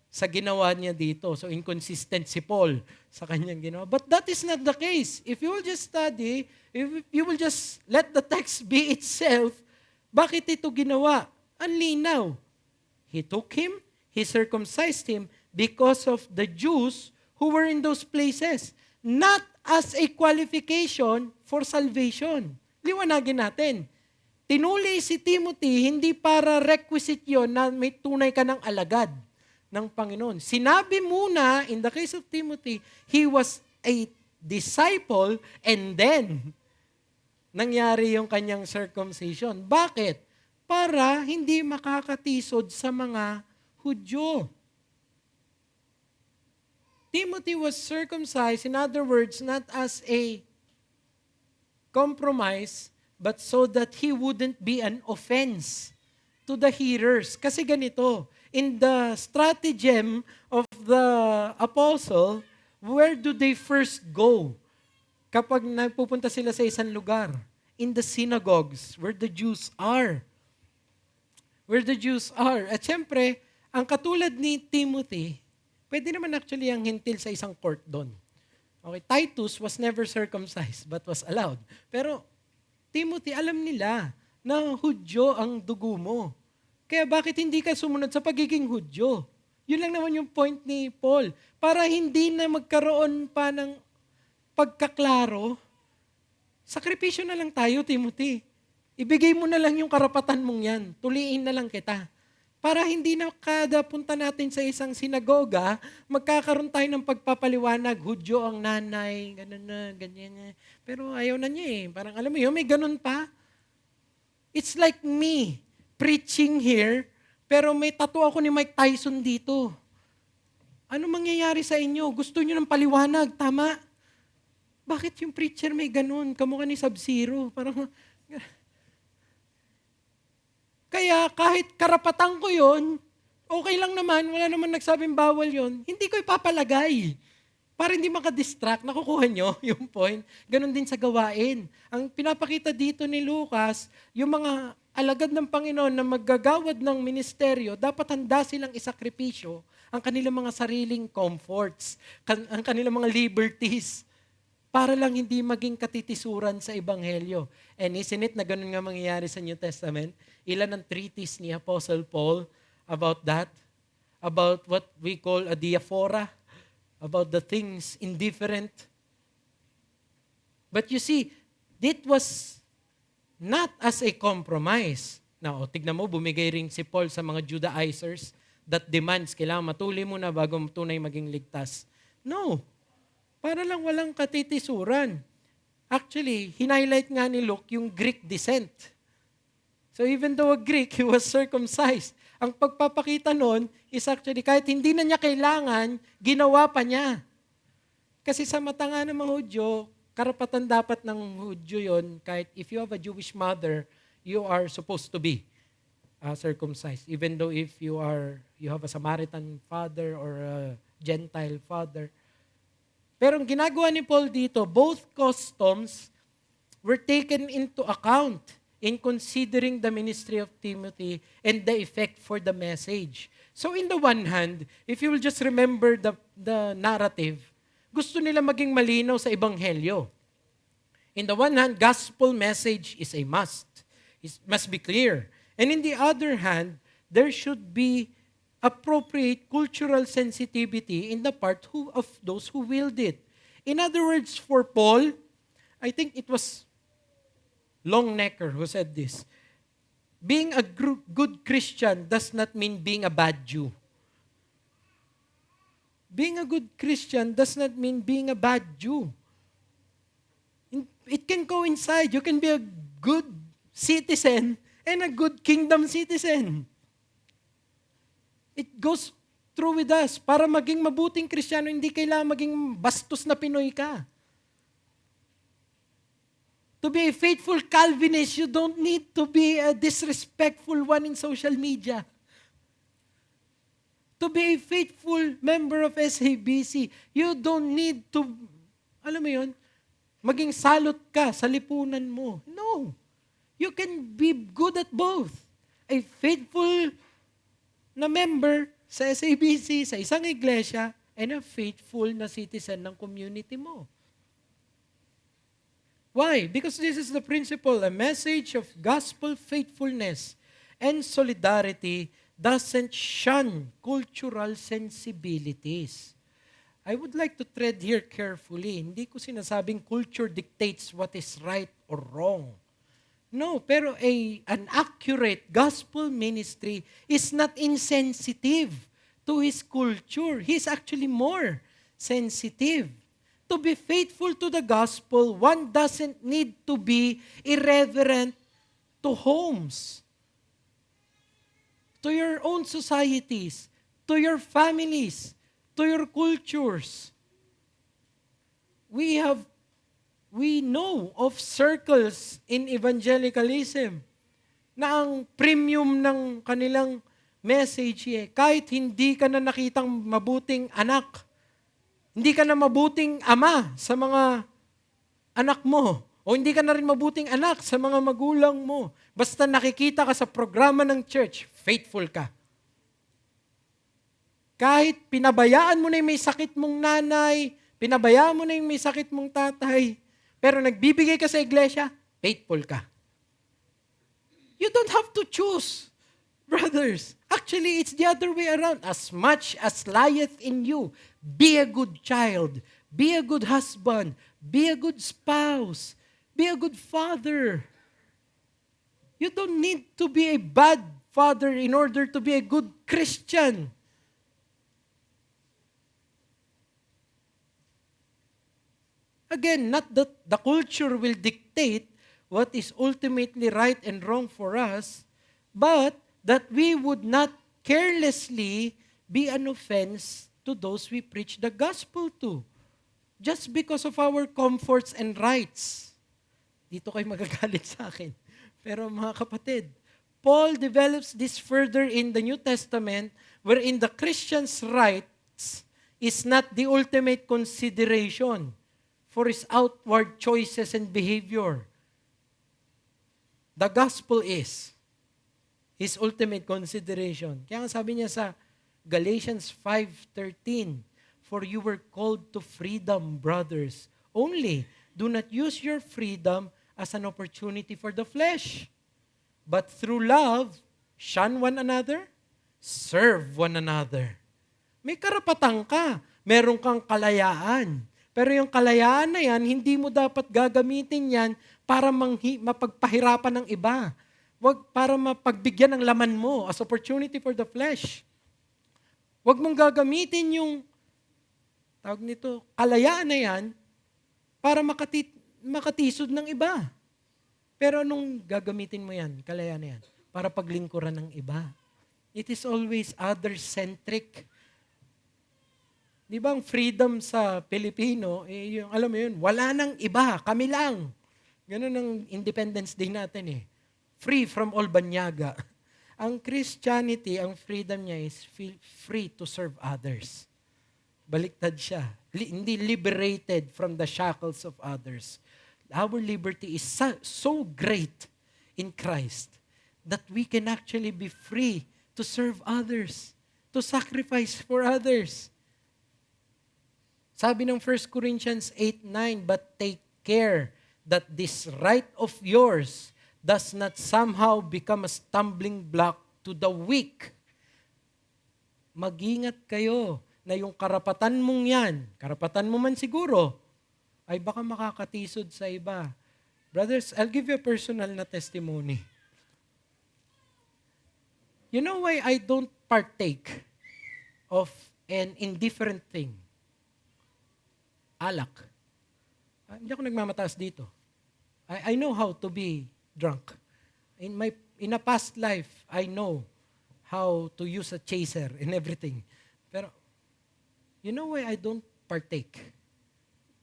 sa ginawa niya dito. So inconsistent si Paul sa kanyang ginawa. But that is not the case. If you will just study, if you will just let the text be itself, bakit ito ginawa? Ang linaw. He took him, he circumcised him because of the Jews who were in those places. Not as a qualification for salvation. Liwanagin natin. Tinuli si Timothy, hindi para requisite yon na may tunay ka ng alagad ng Panginoon. Sinabi muna, in the case of Timothy, he was a disciple and then nangyari yung kanyang circumcision. Bakit? Para hindi makakatisod sa mga Hudyo. Timothy was circumcised, in other words, not as a compromise, but so that he wouldn't be an offense to the hearers. Kasi ganito, in the stratagem of the apostle, where do they first go? Kapag nagpupunta sila sa isang lugar, in the synagogues, where the Jews are. Where the Jews are. At syempre, ang katulad ni Timothy, pwede naman actually ang hintil sa isang court doon. Okay, Titus was never circumcised but was allowed. Pero Timothy, alam nila na Hudyo ang dugo mo. Kaya bakit hindi ka sumunod sa pagiging Hudyo? Yun lang naman yung point ni Paul. Para hindi na magkaroon pa ng pagkaklaro, sakripisyo na lang tayo, Timothy. Ibigay mo na lang yung karapatan mong yan. Tuliin na lang kita. Para hindi na kada punta natin sa isang sinagoga, magkakaroon tayo ng pagpapaliwanag, Hudyo ang nanay, ganun na, ganyan na. Pero ayaw na niya eh. Parang alam mo yun, may ganun pa. It's like me preaching here, pero may tattoo ako ni Mike Tyson dito. Ano mangyayari sa inyo? Gusto niyo ng paliwanag, tama? Bakit yung preacher may ganun? Kamukha ni Sub-Zero. Parang, kaya kahit karapatan ko yon, okay lang naman, wala naman nagsabing bawal yon, hindi ko ipapalagay. Para hindi makadistract, nakukuha nyo yung point. Ganon din sa gawain. Ang pinapakita dito ni Lucas, yung mga alagad ng Panginoon na maggagawad ng ministeryo, dapat handa silang isakripisyo ang kanilang mga sariling comforts, ang kanilang mga liberties, para lang hindi maging katitisuran sa Ebanghelyo. And isn't it na ganun nga mangyayari sa New Testament? Ilan ang treatise ni Apostle Paul about that? About what we call a diaphora? About the things indifferent? But you see, it was not as a compromise. Now, tignan mo, bumigay rin si Paul sa mga Judaizers that demands, kailangan matuli mo na bago tunay maging ligtas. No. Para lang walang katitisuran. Actually, hinighlight nga ni Luke yung Greek descent. So even though a Greek, he was circumcised. Ang pagpapakita nun is actually kahit hindi na niya kailangan, ginawa pa niya. Kasi sa mata nga ng mga Hudyo, karapatan dapat ng Hudyo yon, kahit if you have a Jewish mother, you are supposed to be circumcised. Even though if you have a Samaritan father or a Gentile father. Pero ang ginagawa ni Paul dito, both customs were taken into account in considering the ministry of Timothy and the effect for the message. So in the one hand, if you will just remember the narrative, gusto nila maging malinaw sa Ebanghelyo. In the one hand, gospel message is a must. It must be clear. And in the other hand, there should be appropriate cultural sensitivity in the part of those who willed it. In other words, for Paul, I think it was Longnecker who said this, being a good Christian does not mean being a bad Jew. Being a good Christian does not mean being a bad Jew. It can coincide. You can be a good citizen and a good kingdom citizen. It goes through with us. Para maging mabuting Kristiyano, hindi kailangan maging bastos na Pinoy ka. To be a faithful Calvinist, you don't need to be a disrespectful one in social media. To be a faithful member of SABC, you don't need to, alam mo yun, maging salot ka sa lipunan mo. No. You can be good at both. A faithful na member sa SABC, sa isang iglesia, and a faithful na citizen ng community mo. Why? Because this is the principle. A message of gospel faithfulness and solidarity doesn't shun cultural sensibilities. I would like to tread here carefully. Hindi ko sinasabing culture dictates what is right or wrong. No, pero an accurate gospel ministry is not insensitive to his culture. He's actually more sensitive. To be faithful to the gospel, one doesn't need to be irreverent to homes, to your own societies, to your families, to your cultures. We know of circles in evangelicalism na ang premium ng kanilang message kahit hindi ka na nakitang mabuting anak, hindi ka na mabuting ama sa mga anak mo, o hindi ka na rin mabuting anak sa mga magulang mo, basta nakikita ka sa programa ng church, faithful ka. Kahit pinabayaan mo na yung may sakit mong nanay, pinabayaan mo na yung may sakit mong tatay, pero nagbibigay ka sa iglesia, faithful ka. You don't have to choose, brothers. Actually, it's the other way around. As much as lieth in you, be a good child, be a good husband, be a good spouse, be a good father. You don't need to be a bad father in order to be a good Christian. Again, not that the culture will dictate what is ultimately right and wrong for us, but that we would not carelessly be an offense to those we preach the gospel to, just because of our comforts and rights. Dito kayo magagalit sa akin. Pero mga kapatid, Paul develops this further in the New Testament, wherein the Christian's rights is not the ultimate consideration for his outward choices and behavior. The gospel is his ultimate consideration. Kaya nga sabi niya sa Galatians 5:13, "For you were called to freedom, brothers. Only do not use your freedom as an opportunity for the flesh, but through love, shun one another, serve one another." May karapatan ka. Meron kang kalayaan. Pero yung kalayaan na yan, hindi mo dapat gagamitin yan para mapagpahirapan ng iba. Wag para mapagbigyan ng laman mo as opportunity for the flesh. Wag mong gagamitin yung kalayaan na yan para makatisod ng iba. Pero nung gagamitin mo yan, kalayaan na yan, para paglingkuran ng iba. It is always other-centric. Di ba ang freedom sa Pilipino, yung, alam mo yun, wala nang iba, kami lang. Ganun ang Independence Day natin Free from all banyaga. Ang Christianity, ang freedom niya is free to serve others. Baliktad siya. Hindi liberated from the shackles of others. Our liberty is so great in Christ that we can actually be free to serve others, to sacrifice for others. Sabi ng 1 Corinthians 8:9, "But take care that this right of yours does not somehow become a stumbling block to the weak." Mag-ingat kayo na yung karapatan mong yan, karapatan mo man siguro, ay baka makakatisod sa iba. Brothers, I'll give you a personal na testimony. You know why I don't partake of and indifferent thing. Alak. Hindi ako nagmamataas dito. I know how to be drunk. In a past life, I know how to use a chaser and everything. Pero, you know why I don't partake?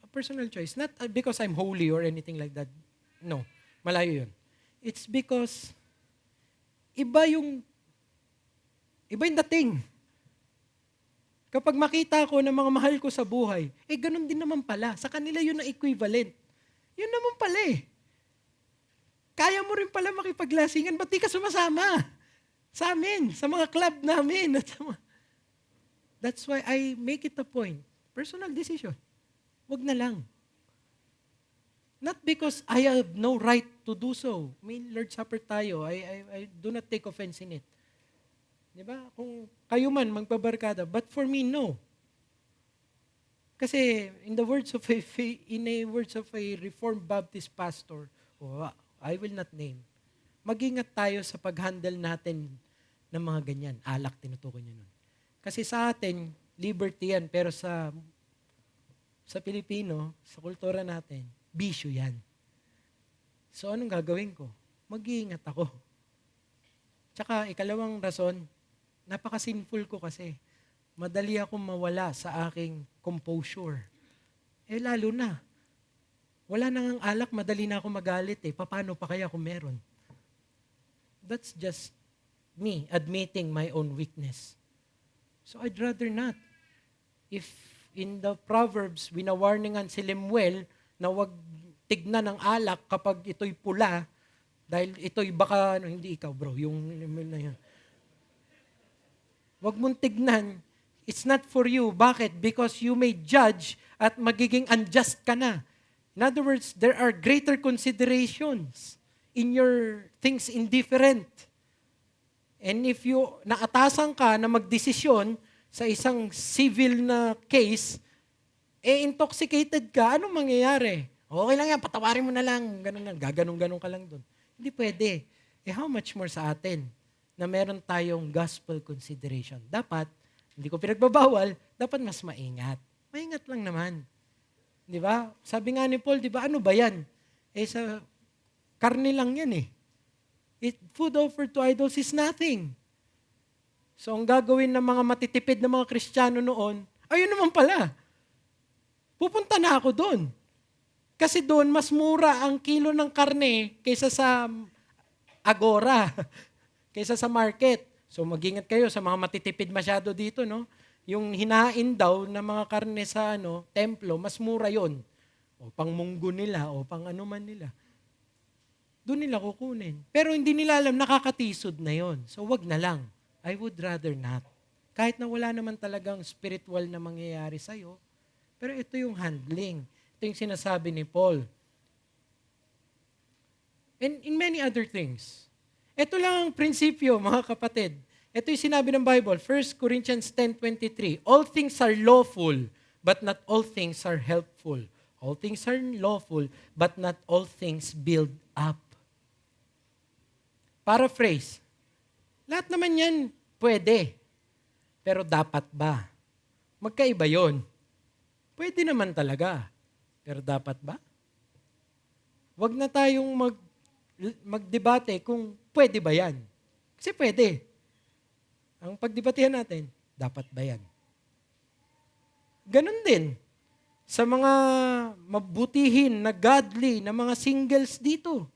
A personal choice. Not because I'm holy or anything like that. No. Malayo yun. It's because iba yung dating. Kapag makita ko ng mga mahal ko sa buhay, ganun din naman pala. Sa kanila yun ang equivalent. Yun naman pala eh. Kaya mo rin pala makipaglasingan, ba't di ka sumasama? Sa amin, sa mga club namin. That's why I make it a point. Personal decision. Wag na lang. Not because I have no right to do so. Lord's Supper tayo. I do not take offense in it. Di ba? Kung kayo man magbabarkada, but for me, no. Kasi in the words of a Reformed Baptist pastor, I will not name, mag-ingat tayo sa pag-handle natin ng mga ganyan. Alak, tinutukoy niya nun. Kasi sa atin, liberty yan, pero sa Pilipino, sa kultura natin, bisyo yan. So anong gagawin ko? Mag-iingat ako. Tsaka ikalawang rason, napaka-sinful ko kasi. Madali akong mawala sa aking composure. Lalo na. Wala nang alak, madali na ako magalit eh. Paano pa kaya kung meron? That's just me admitting my own weakness. So I'd rather not. If in the Proverbs, winawarningan si Lemuel na wag tignan ng alak kapag ito'y pula, dahil ito'y baka, hindi ikaw bro, yung Lemuel na yun. Wag mong tignan, it's not for you. Bakit? Because you may judge at magiging unjust ka na. In other words, there are greater considerations in your things indifferent. And if you naatasan ka na magdesisyon sa isang civil na case, intoxicated ka, anong mangyayari? Okay lang yan, patawarin mo na lang. Ganun lang, gaganong-ganong ka lang doon. Hindi pwede. How much more sa atin na meron tayong gospel consideration? Dapat, hindi ko pinagbabawal, dapat mas maingat. Maingat lang naman. Di ba? Sabi nga ni Paul, di ba, ano ba yan? Sa karne lang yan eh. Food offered to idols is nothing. So, ang gagawin ng mga matitipid na mga Kristiyano noon, ayun naman pala. Pupunta na ako doon. Kasi doon, mas mura ang kilo ng karne kaysa sa agora, kaysa sa market. So, mag-ingat kayo sa mga matitipid masyado dito, no? Yung hinain daw na mga karne sa templo, mas mura yon. O pang munggo nila, o pang anuman nila. Doon nila kukunin. Pero hindi nila alam, nakakatisod na yon. So wag na lang. I would rather not. Kahit na wala naman talagang spiritual na mangyayari sa'yo, pero ito yung handling. Ito yung sinasabi ni Paul. And in many other things. Ito lang ang prinsipyo, mga kapatid. Ito yung sinabi ng Bible, 1 Corinthians 10:23. All things are lawful, but not all things are helpful. All things are lawful, but not all things build up. Paraphrase. Lahat naman yan pwede. Pero dapat ba? Magkaiba yon. Pwede naman talaga. Pero dapat ba? Huwag na tayong magdebate kung pwede ba yan. Kasi pwede. Ang pagdebatehan natin, dapat ba yan? Ganon din sa mga mabutihin na godly na mga singles dito.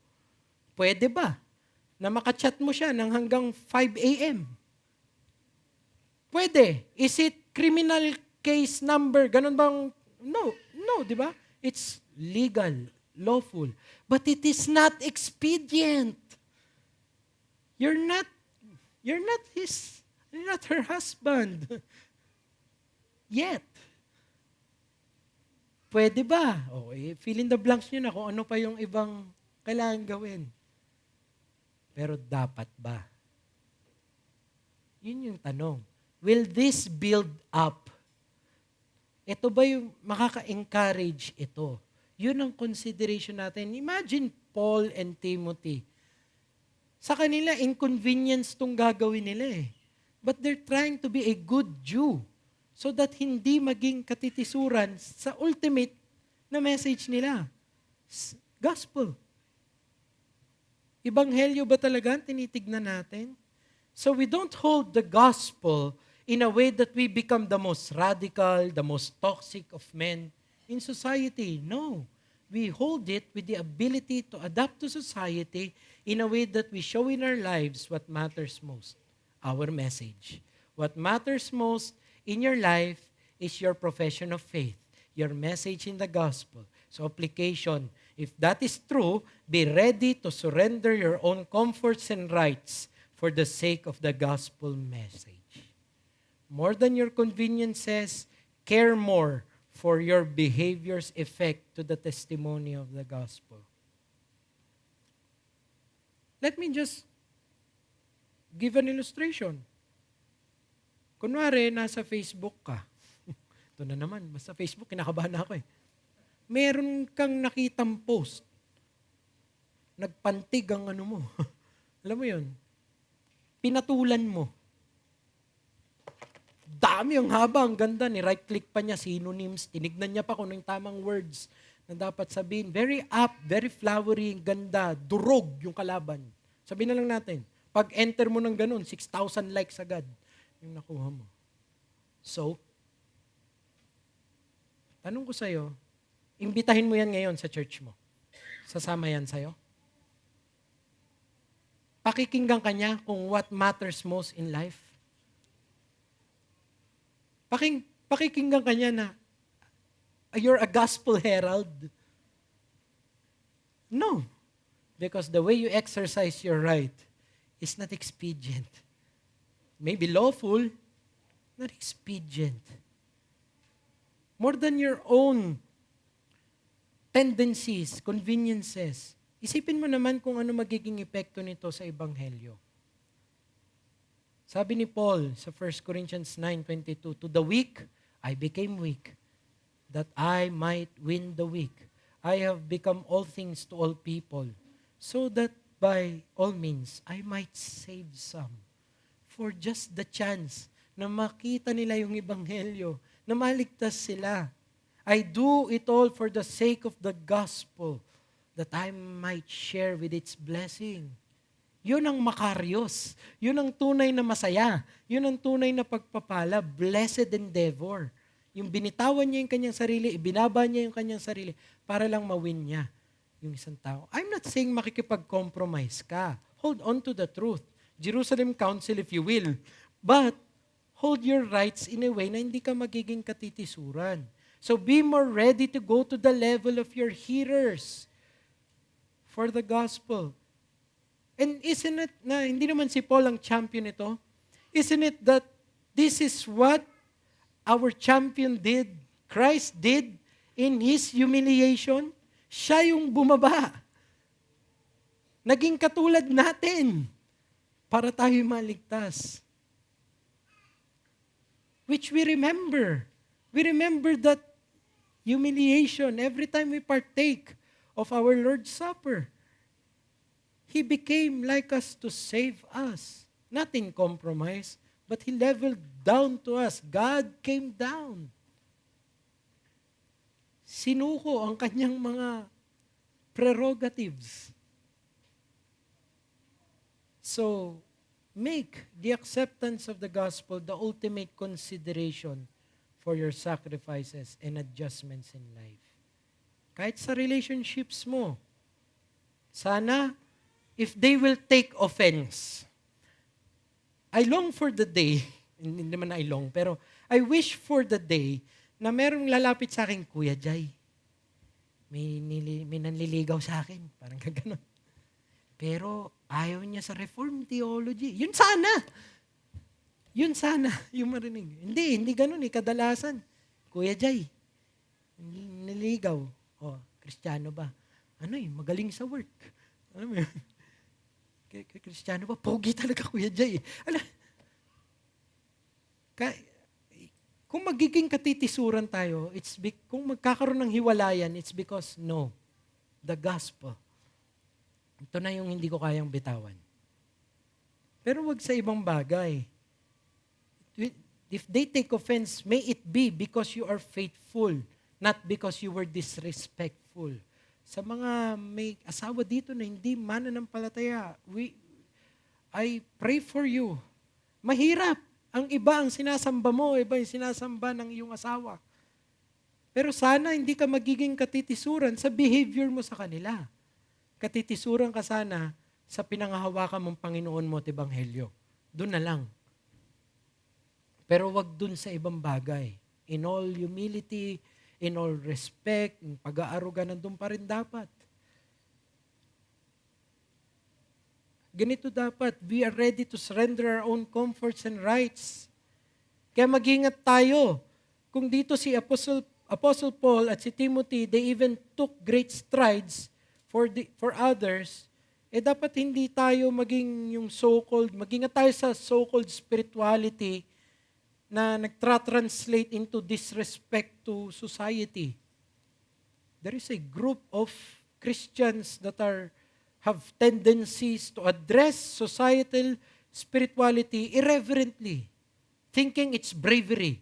Pwede ba na makachat mo siya ng hanggang 5 a.m.? Pwede. Is it criminal case number? Ganon bang? No, di ba? It's legal, lawful. But it is not expedient. You're not her husband. Yet. Pwede ba? Fill in the blanks nyo na kung ano pa yung ibang kailangan gawin. Pero dapat ba? Yun yung tanong. Will this build up? Ito ba yung makaka-encourage ito? Yun ang consideration natin. Imagine Paul and Timothy. Sa kanila, inconvenience tong gagawin nila eh. But they're trying to be a good Jew. so that hindi maging katitisuran sa ultimate na message nila. Gospel. Ebanghelyo ba talaga ang tinitignan natin? So we don't hold the gospel in a way that we become the most radical, the most toxic of men in society. No. We hold it with the ability to adapt to society in a way that we show in our lives what matters most, our message. What matters most in your life is your profession of faith, your message in the gospel. So application, if that is true, be ready to surrender your own comforts and rights for the sake of the gospel message. More than your conveniences, care more for your behavior's effect to the testimony of the gospel. Let me just give an illustration. Kunwari, nasa Facebook ka. Ito na naman, basta Facebook, kinakabahan na ako eh. Meron kang nakitang post. Nagpantig ang ano mo. Alam mo yun? Pinatulan mo. Dami ang haba, ang ganda. Ni-right-click pa niya, synonyms. Tinignan niya pa kung ano yung tamang words na dapat sabihin. Very up, very flowery, ganda. Durog yung kalaban. Sabihin na lang natin, pag enter mo ng ganun, 6,000 likes agad yung nakuha mo. So, tanong ko sa'yo, imbitahin mo yan ngayon sa church mo. Sasama yan sa'yo? Pakikinggan ka niya kung what matters most in life? Pakikinggan ka niya na you're a gospel herald? No. Because the way you exercise your right is not expedient. Maybe lawful, not expedient. More than your own tendencies, conveniences, isipin mo naman kung ano magiging epekto nito sa Ebanghelyo. Sabi ni Paul sa 1 Corinthians 9:22, to the weak, I became weak, that I might win the weak. I have become all things to all people, so that by all means, I might save some. For just the chance na makita nila yung Ebanghelyo, na maligtas sila. I do it all for the sake of the gospel, that I might share with its blessing. Yun ang makarios. Yun ang tunay na masaya. Yun ang tunay na pagpapala. Blessed endeavor. Yung binitawan niya yung kanyang sarili, ibinaba niya yung kanyang sarili para lang mawin niya yung isang tao. I'm not saying makikipag-compromise ka. Hold on to the truth. Jerusalem Council if you will. But hold your rights in a way na hindi ka magiging katitisuran. So be more ready to go to the level of your hearers for the gospel. And isn't it na hindi naman si Paul ang champion ito? Isn't it that this is what our champion did, Christ did in His humiliation? Siya yung bumaba. Naging katulad natin para tayo maligtas. Which we remember. We remember that humiliation every time we partake of our Lord's Supper. He became like us to save us. Not in compromise, but He leveled down to us. God came down. Sinuko ang kanyang mga prerogatives. So, make the acceptance of the gospel the ultimate consideration for your sacrifices and adjustments in life. Kahit sa relationships mo, sana, if they will take offense, I long for the day, hindi naman I long, pero I wish for the day na merong lalapit sa akin, Kuya Jai, may nanliligaw sa akin. Parang gano'n. Pero ayaw niya sa Reformed theology. Yun sana. Yun sana, yung marinig. Hindi gano'n eh. Kadalasan, Kuya Jai, niligaw. O, Kristiyano ba? Ano eh, magaling sa work. Ano mo yun? Kristiyano ba? Pogi talaga, Kuya Jay. Kung magiging katitisuran tayo, kung magkakaroon ng hiwalayan, it's because, no, the gospel. Ito na yung hindi ko kayang bitawan. Pero wag sa ibang bagay. If they take offense, may it be because you are faithful, not because you were disrespectful. Sa mga may asawa dito na hindi mananampalataya, I pray for you. Mahirap. Ang iba ang sinasamba mo, iba yung sinasamba ng iyong asawa. Pero sana hindi ka magiging katitisuran sa behavior mo sa kanila. Katitisuran ka sana sa pinanghahawakan mong Panginoon mo at Ebanghelyo. Doon na lang. Pero wag doon sa ibang bagay. In all humility, in all respect, in pag-aaruga, nandun pa rin dapat. Ganito dapat, we are ready to surrender our own comforts and rights. Kaya mag-ingat tayo. Kung dito si Apostle Paul at si Timothy, they even took great strides for others, dapat hindi tayo maging yung so-called, mag-ingat tayo sa so-called spirituality na nagtra-translate into disrespect to society. There is a group of Christians that have tendencies to address societal spirituality irreverently, thinking it's bravery,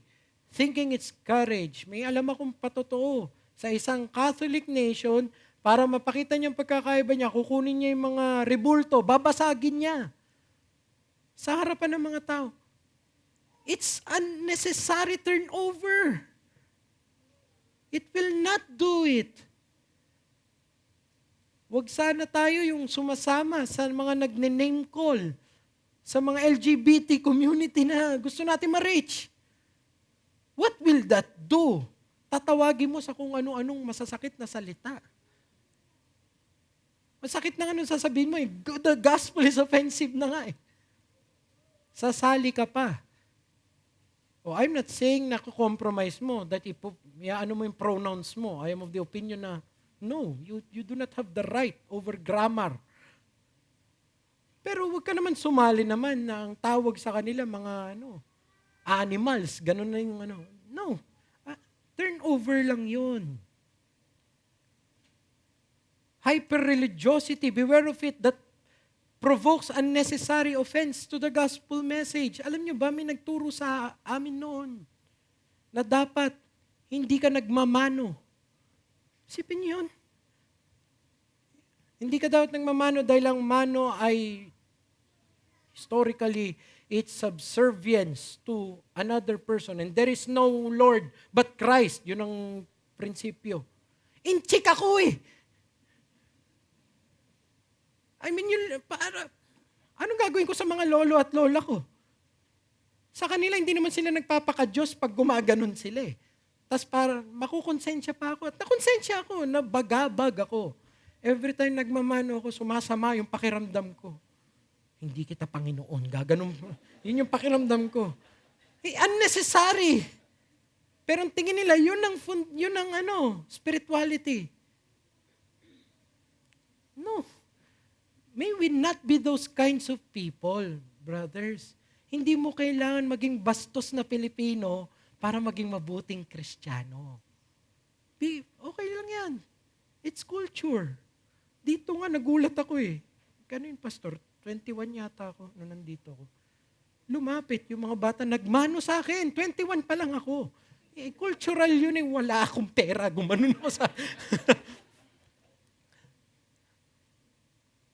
thinking it's courage. May alam akong patotoo sa isang Catholic nation, para mapakita niya ang pagkakaiba niya, kukunin niya yung mga rebulto, babasagin niya sa harapan ng mga tao. It's unnecessary turnover. It will not do it. Huwag sana tayo yung sumasama sa mga nagne-name call, sa mga LGBT community na gusto natin ma-reach. What will that do? Tatawagin mo sa kung ano-anong masasakit na salita. Masakit na nga nung sasabihin mo the gospel is offensive na nga Sasali ka pa. I'm not saying na compromise mo, that ano mo yung pronouns mo. I am of the opinion na no, you do not have the right over grammar. Pero wag ka naman sumali naman na ang tawag sa kanila mga animals, ganun na yung No. Turnover lang yun. Hyper-religiosity, beware of it, that provokes unnecessary offense to the gospel message. Alam nyo ba, may nagturo sa amin noon na dapat hindi ka nagmamano. Isipin niyo yun. Hindi ka dapat nagmamano dahil ang mano ay historically, it's subservience to another person. And there is no Lord but Christ. Yun ang prinsipyo. Inchik ako anong gagawin ko sa mga lolo at lola ko? Sa kanila, hindi naman sila nagpapaka-Diyos pag gumaganon sila Tapos para makukonsensya pa ako. At nakonsensya ako, nabagabag ako. Every time nagmamano ako, sumasama yung pakiramdam ko. Hindi kita Panginoon, gaganon. Yun yung pakiramdam ko. Unnecessary. Pero ang tingin nila, yun ang spirituality. No. May we not be those kinds of people, brothers. Hindi mo kailangan maging bastos na Pilipino para maging mabuting Kristiyano. Okay lang yan. It's culture. Dito nga, nagulat ako Kano yung pastor? 21 yata ako nung nandito ako. Lumapit yung mga bata, nagmano sa akin. 21 pa lang ako. Cultural yun wala akong pera. Gumanon ako sa...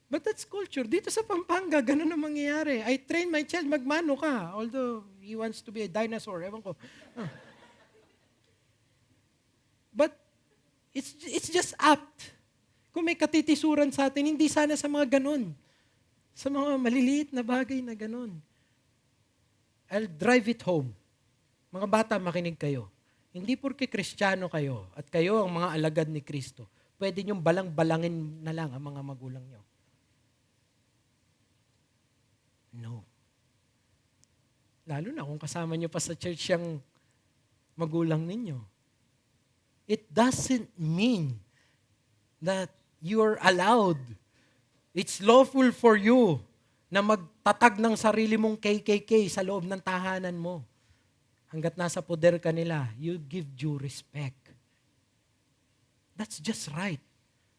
But that's culture. Dito sa Pampanga, ganun ang mangyayari. I train my child, magmano ka. Although, he wants to be a dinosaur. Ewan ko. But, it's just apt. Kung may katitisuran sa atin, hindi sana sa mga ganun. Sa mga maliliit na bagay na ganun. I'll drive it home. Mga bata, makinig kayo. Hindi porke Kristiyano kayo at kayo ang mga alagad ni Kristo, pwede niyong balang-balangin na lang ang mga magulang niyo. No. Lalo na kung kasama niyo pa sa church yung magulang ninyo. It doesn't mean that you're allowed. It's lawful for you na magtatag ng sarili mong KKK sa loob ng tahanan mo. Hanggat nasa poder ka nila, you give due respect. That's just right.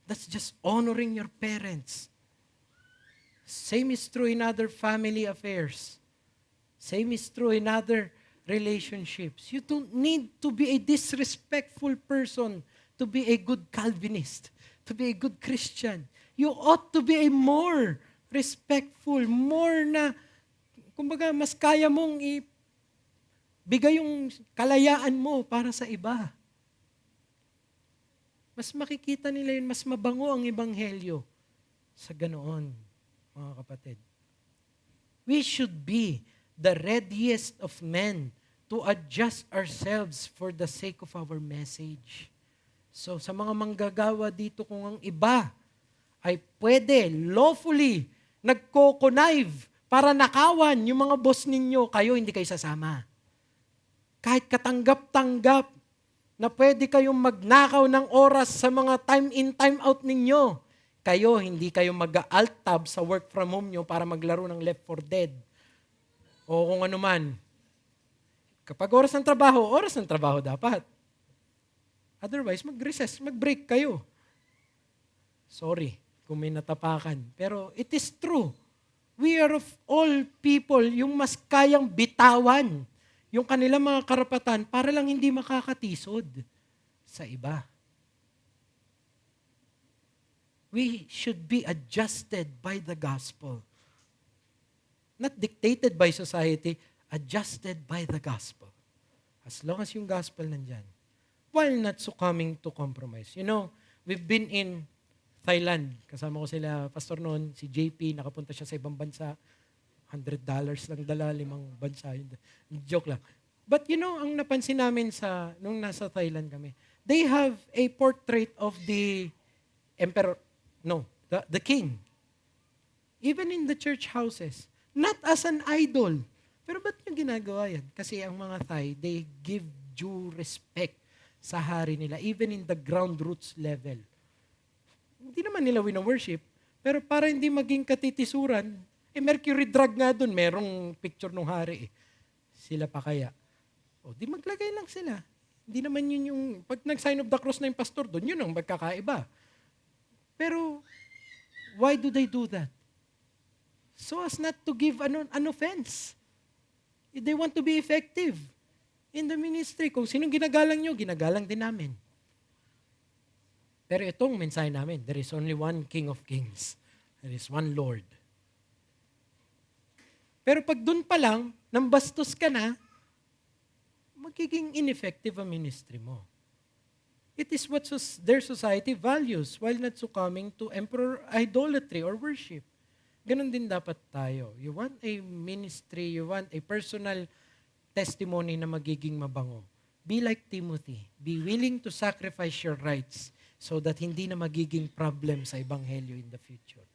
That's just honoring your parents. Same is true in other family affairs. Same is true in other relationships. You don't need to be a disrespectful person to be a good Calvinist, to be a good Christian. You ought to be a more respectful, more na, kumbaga, mas kaya mong ibigay yung kalayaan mo para sa iba. Mas makikita nila yun, mas mabango ang ebanghelyo sa ganoon, mga kapatid. We should be the readiest of men to adjust ourselves for the sake of our message. So sa mga manggagawa dito, kung ang iba ay pwede lawfully nagko-connive para nakawan yung mga boss ninyo, kayo hindi kayo sasama. Kahit katanggap-tanggap na pwede kayong magnakaw ng oras sa mga time in, time out ninyo, kayo, hindi kayo mag-alt tab sa work from home nyo para maglaro ng Left 4 Dead. O kung ano man. Kapag oras ng trabaho dapat. Otherwise, mag-recess, mag-break kayo. Sorry kung may natapakan. Pero it is true. We are of all people yung mas kayang bitawan yung kanilang mga karapatan para lang hindi makakatisod sa iba. We should be adjusted by the gospel. Not dictated by society, adjusted by the gospel. As long as yung gospel nandyan. While not succumbing to compromise. You know, we've been in Thailand. Kasama ko sila, pastor noon, si JP, nakapunta siya sa ibang bansa. $100 lang dala, 5 bansa. Joke lang. But you know, ang napansin namin nung nasa Thailand kami, they have a portrait of the emperor, the king. Even in the church houses. Not as an idol. Pero ba't yung ginagawa yan? Kasi ang mga Thai, they give due respect sa hari nila, even in the ground roots level. Hindi naman nila wino-worship, pero para hindi maging katitisuran, Mercury drug nga dun, merong picture ng hari. Sila pa kaya? O, di maglagay lang sila. Hindi naman yun yung, pag nag-sign of the cross na yung pastor dun, yun ang magkakaiba. Pero, why do they do that? So as not to give an offense. If they want to be effective in the ministry. Kung sinong ginagalang nyo, ginagalang din namin. Pero itong mensahe namin, there is only one King of Kings. There is one Lord. Pero pag dun pa lang, nang bastos ka na, magiging ineffective ang ministry mo. It is what their society values while not succumbing to emperor idolatry or worship. Ganon din dapat tayo. You want a ministry, you want a personal testimony na magiging mabango. Be like Timothy. Be willing to sacrifice your rights so that hindi na magiging problem sa ebanghelyo in the future.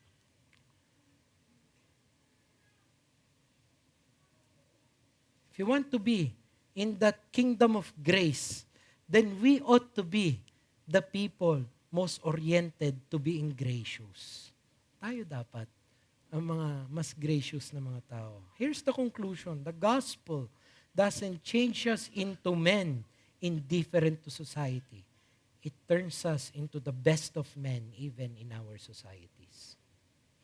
If you want to be in that kingdom of grace, then we ought to be the people most oriented to being gracious. Tayo dapat ang mga mas gracious na mga tao. Here's the conclusion. The gospel doesn't change us into men indifferent to society. It turns us into the best of men even in our societies.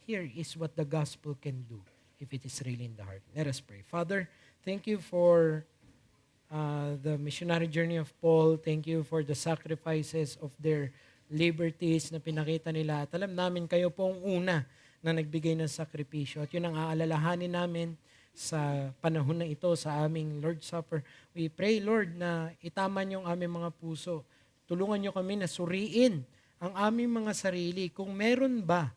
Here is what the gospel can do if it is really in the heart. Let us pray. Father, thank you for the missionary journey of Paul. Thank you for the sacrifices of their liberties na pinakita nila. At alam namin kayo po ang una na nagbigay ng sakripisyo. At yun ang aalalahanin namin sa panahon na ito, sa aming Lord's Supper. We pray, Lord, na itaman yung aming mga puso. Tulungan nyo kami na suriin ang aming mga sarili. Kung meron ba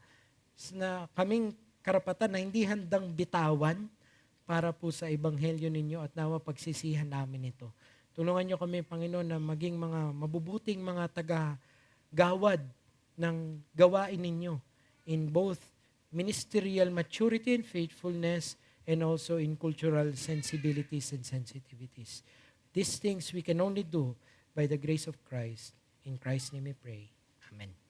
na kaming karapatan na hindi handang bitawan para po sa ebanghelyo ninyo at nawa pagsisihan namin ito. Tulungan nyo kami, Panginoon, na maging mga mabubuting mga taga-gawad ng gawain ninyo in both ministerial maturity and faithfulness and also in cultural sensibilities and sensitivities. These things we can only do by the grace of Christ. In Christ's name we pray. Amen.